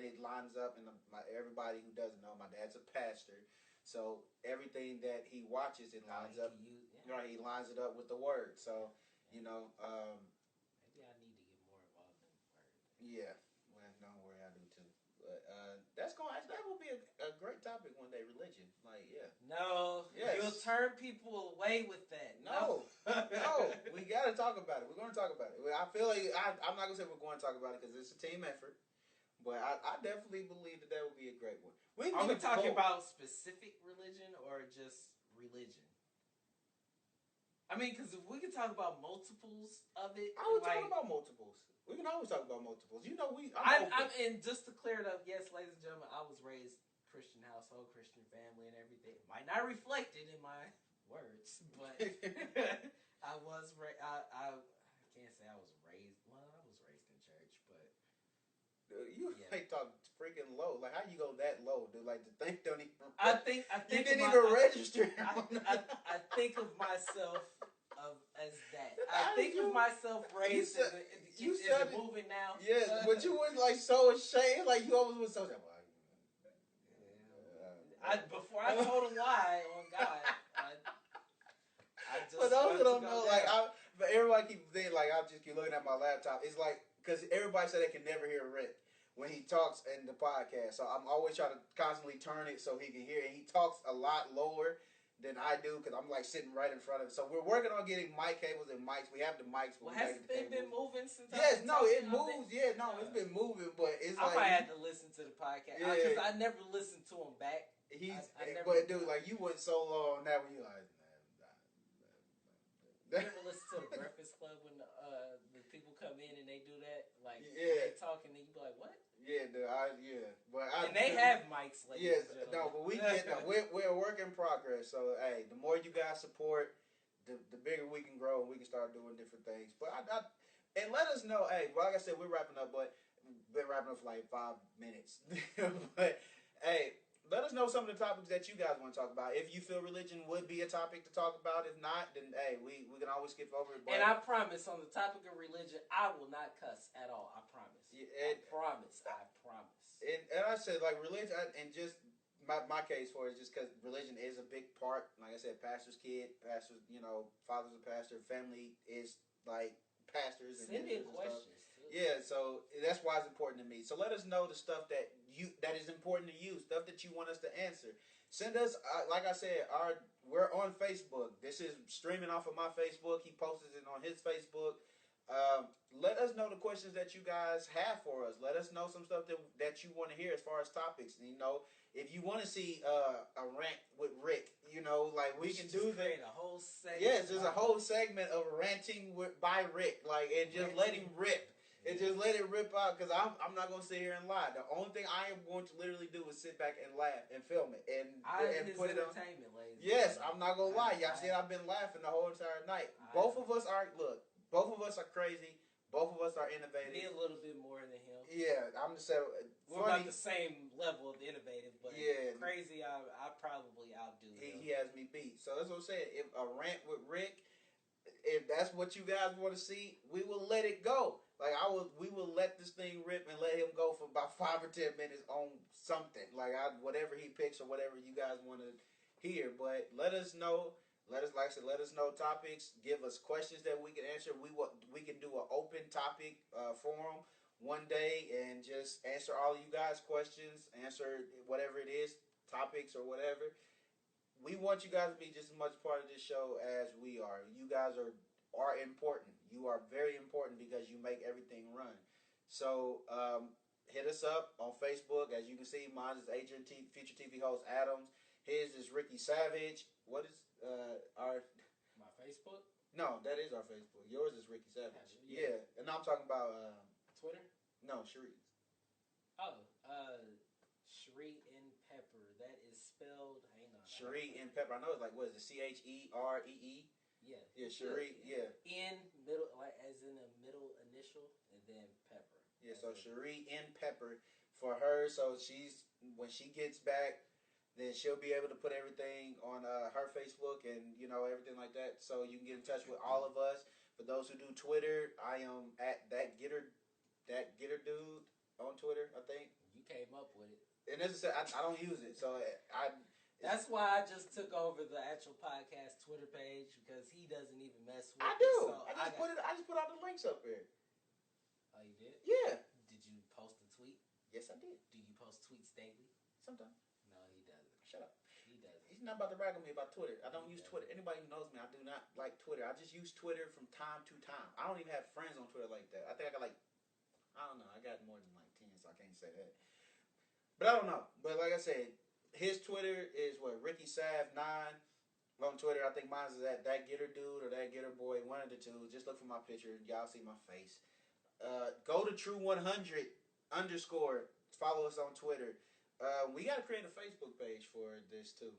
it lines up. And everybody who doesn't know, my dad's a pastor, so everything that he watches, it lines up. Right, he lines it up with the word. So maybe I need to get more involved in the word. Yeah, well, don't worry, I do too. But that will be a great topic one day. Religion, No, you'll turn people away with that. No, we got to talk about it. We're going to talk about it. I feel like I'm not going to say we're going to talk about it because it's a team effort. But I definitely believe that would be a great one. Are we talking about specific religion or just religion? I mean, because if we could talk about multiples of it, I would talk about multiples. We can always talk about multiples. You know, and just to clear it up, yes, ladies and gentlemen, I was raised Christian household, Christian family, and everything. It might not reflect it in my words, but I was I can't say I was raised. Well, I was raised in church, but like talk freaking low. Like, how you go that low, dude? Like, the thing don't even. I think you didn't even register. I think of myself as that. I think of myself raised as a moving now. Yes, but you was like so ashamed. Like, you always was so ashamed. Before I told a lie on God, I just. But those who don't know, but everybody keep thinking, like, I just keep looking at my laptop. It's like, because everybody said they can never hear Rick when he talks in the podcast. So I'm always trying to constantly turn it so he can hear it. And he talks a lot lower than I do because I'm like sitting right in front of it. So we're working on getting mic cables and mics. We have the mics. Well, has it been moving since? Yes, no, it moves. Yeah, no, it's been moving, but it's I like might have to listen to the podcast because I never listened to him back. But dude, like, you went so long on that when you like. You ever listen to the Breakfast Club when the people come in and they do that? Like, they talking and you be like, what? Yeah, dude, and they have mics. Like, yes, no, but we're a work in progress. So, hey, the more you guys support, the bigger we can grow and we can start doing different things. But and let us know, hey, well, like I said, we're wrapping up, but we've been wrapping up for like 5 minutes. But, hey, let us know some of the topics that you guys want to talk about. If you feel religion would be a topic to talk about, if not, then hey, we can always skip over it. But and I promise, on the topic of religion, I will not cuss at all. I promise. I promise. And I said, like, religion, and just my case for it is just because religion is a big part. Like I said, pastor's kid, pastors, father's a pastor, family is like pastors and send in questions. Yeah, so that's why it's important to me. So let us know the stuff that is important to you, stuff that you want us to answer. Send us, like I said, we're on Facebook. This is streaming off of my Facebook. He posted it on his Facebook. Let us know the questions that you guys have for us. Let us know some stuff that you want to hear as far as topics. If you want to see a rant with Rick, like we can do that. A whole segment. Yes, there's a whole segment of ranting by Rick, like, and just let him rip. And just let it rip out, because I'm not going to sit here and lie. The only thing I am going to literally do is sit back and laugh and film it and put it on. Ladies. Yes, I'm not going to lie. Y'all see, I've been laughing the whole entire night. Both of us are crazy. Both of us are innovative. Me a little bit more than him. Yeah, I'm just saying. We're about the same level of innovative, but crazy, I probably outdo him. He has me beat. So that's what I'm saying. If a rant with Rick, if that's what you guys want to see, we will let it go. Like, we will let this thing rip and let him go for about 5 or 10 minutes on something. Like, whatever he picks or whatever you guys want to hear. But let us know. Let us know topics. Give us questions that we can answer. We can do an open topic forum one day and just answer all of you guys' questions. Answer whatever it is, topics or whatever. We want you guys to be just as much part of this show as we are. You guys are important. You are very important because you make everything run. So hit us up on Facebook. As you can see, mine is Adrian Future TV host Adams. His is Ricky Savage. What is my Facebook? No, that is our Facebook. Yours is Ricky Savage. Yeah. And I'm talking about Twitter? No, Cherie. Oh, Cherie and Pepper. That is spelled. Hang on. Cherie and Pepper. I know it's like, what is it? CHEREE. Yeah. Yeah, Cherie. Yeah. In middle, like as in a middle initial, and then Pepper. Yeah. So Cherie and Pepper for her. So when she gets back, then she'll be able to put everything on her Facebook and everything like that. So you can get in touch with all of us. For those who do Twitter, I am at that getter dude on Twitter. I think you came up with it. And as I said, I don't use it, so That's why I just took over the actual podcast Twitter page because he doesn't even mess with it. I do. I just put out the links up there. Oh, you did? Yeah. Did you post a tweet? Yes, I did. Do you post tweets daily? Sometimes. No, he doesn't. Shut up. He doesn't. He's not about to rag on me about Twitter. I don't use Twitter. Anybody who knows me, I do not like Twitter. I just use Twitter from time to time. I don't even have friends on Twitter like that. I think I got I don't know. I got more than 10, so I can't say that. But I don't know. But like I said, his Twitter is what? Ricky Sav 9. on Twitter. I think mine is at that getter dude or that getter boy, one of the two. Just look for my picture. Y'all see my face. Go to True100 underscore. Follow us on Twitter. We got to create a Facebook page for this too.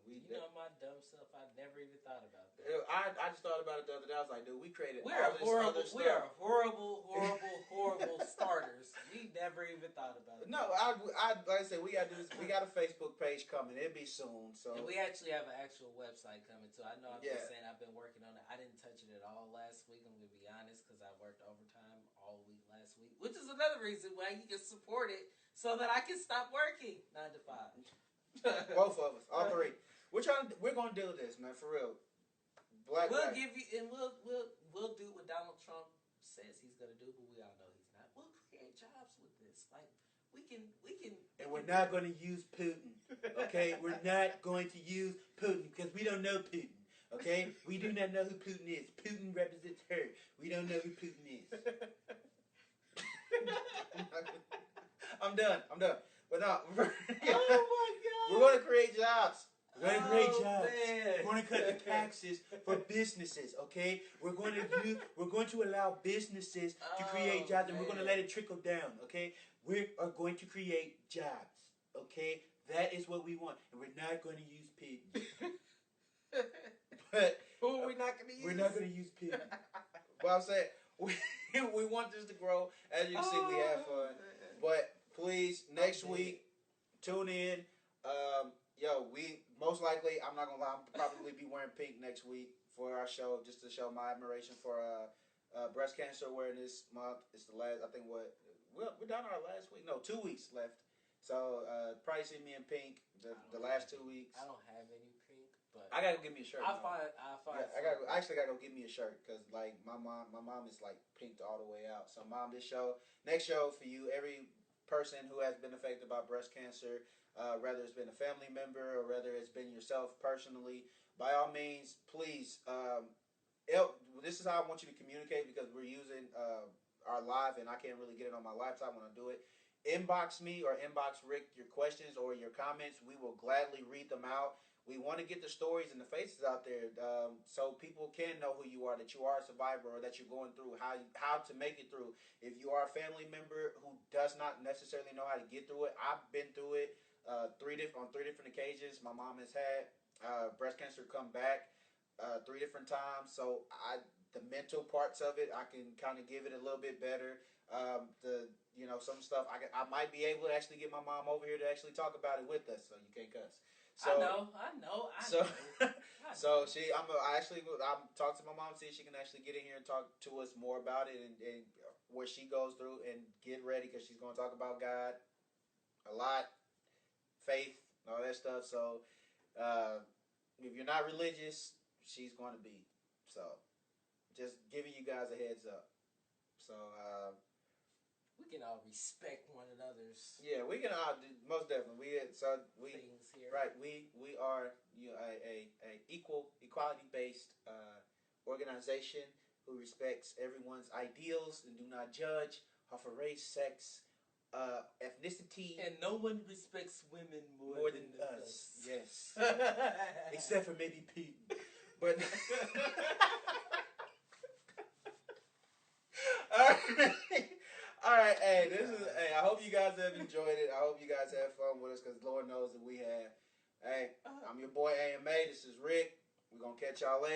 My dumb self. I never even thought about that. I just thought about it the other day. I was like, dude, we created We all are this horrible. other stuff. We are horrible starters. We never even thought about it. No, like I said, we got to do this. We got a Facebook page coming. It'll be soon. So and we actually have an actual website coming too. I know I've been Yeah. saying I've been working on it. I didn't touch it at all last week. I'm gonna be honest because I worked overtime all week last week, which is another reason why you can support it so that I can stop working 9 to 5. both of us, all three. We're gonna do this, man, for real. Black. Give you and we'll do what Donald Trump says he's gonna do, but we all know he's not. We'll create jobs with this. Like we can. And we're not going to use Putin. Okay, we're not going to use Putin because we don't know Putin. Okay, we do not know who Putin is. Putin represents her. We don't know who Putin is. I'm done. But no, Oh my God! we're going to create jobs. We're going to create jobs. Man. We're going to cut the taxes for businesses. Okay, we're going to allow businesses to create jobs, and we're going to let it trickle down. Okay, we are going to create jobs. Okay, that is what we want, and we're not going to use Putin. But who are we not going to use? We're not going to use Putin. But I'm saying we want this to grow. As you can see, we have fun. But please, next week, tune in. We most likely, I'm not gonna lie, I'll probably be wearing pink next week for our show, just to show my admiration for Breast Cancer Awareness Month. It's the last, I think, we're down our last week. No, 2 weeks left. So probably see me in pink the last 2 weeks. I don't have any pink, but I gotta go get me a shirt. I'll find. Yeah, I actually gotta go get me a shirt because like my mom is like pinked all the way out. So mom, next show for you, every person who has been affected by breast cancer, whether it's been a family member or whether it's been yourself personally, by all means, please. This is how I want you to communicate because we're using our live and I can't really get it on my laptop when I do it. Inbox me or inbox Rick your questions or your comments. We will gladly read them out. We want to get the stories and the faces out there so people can know who you are, that you are a survivor or that you're going through, how to make it through. If you are a family member who does not necessarily know how to get through it, I've been through it on three different occasions. My mom has had breast cancer come back 3 different times. So the mental parts of it, I can kind of give it a little bit better. Some stuff I might be able to actually get my mom over here to actually talk about it with us, so you can't cuss. So, I know. So I'm talking to my mom, see if she can actually get in here and talk to us more about it and what she goes through and get ready because she's going to talk about God a lot, faith, and all that stuff. So if you're not religious, she's going to be. So just giving you guys a heads up. So we can all respect one another's. Yeah, we can all most definitely. Things here. Right. We are a equality based organization who respects everyone's ideals and do not judge off of race, sex, ethnicity, and no one respects women more than us. Yes, except for maybe Pete. But all right, hey, I hope you guys have enjoyed it. I hope you guys have fun with us because Lord knows that we have. Hey, I'm your boy AMA. This is Rick. We're going to catch y'all later.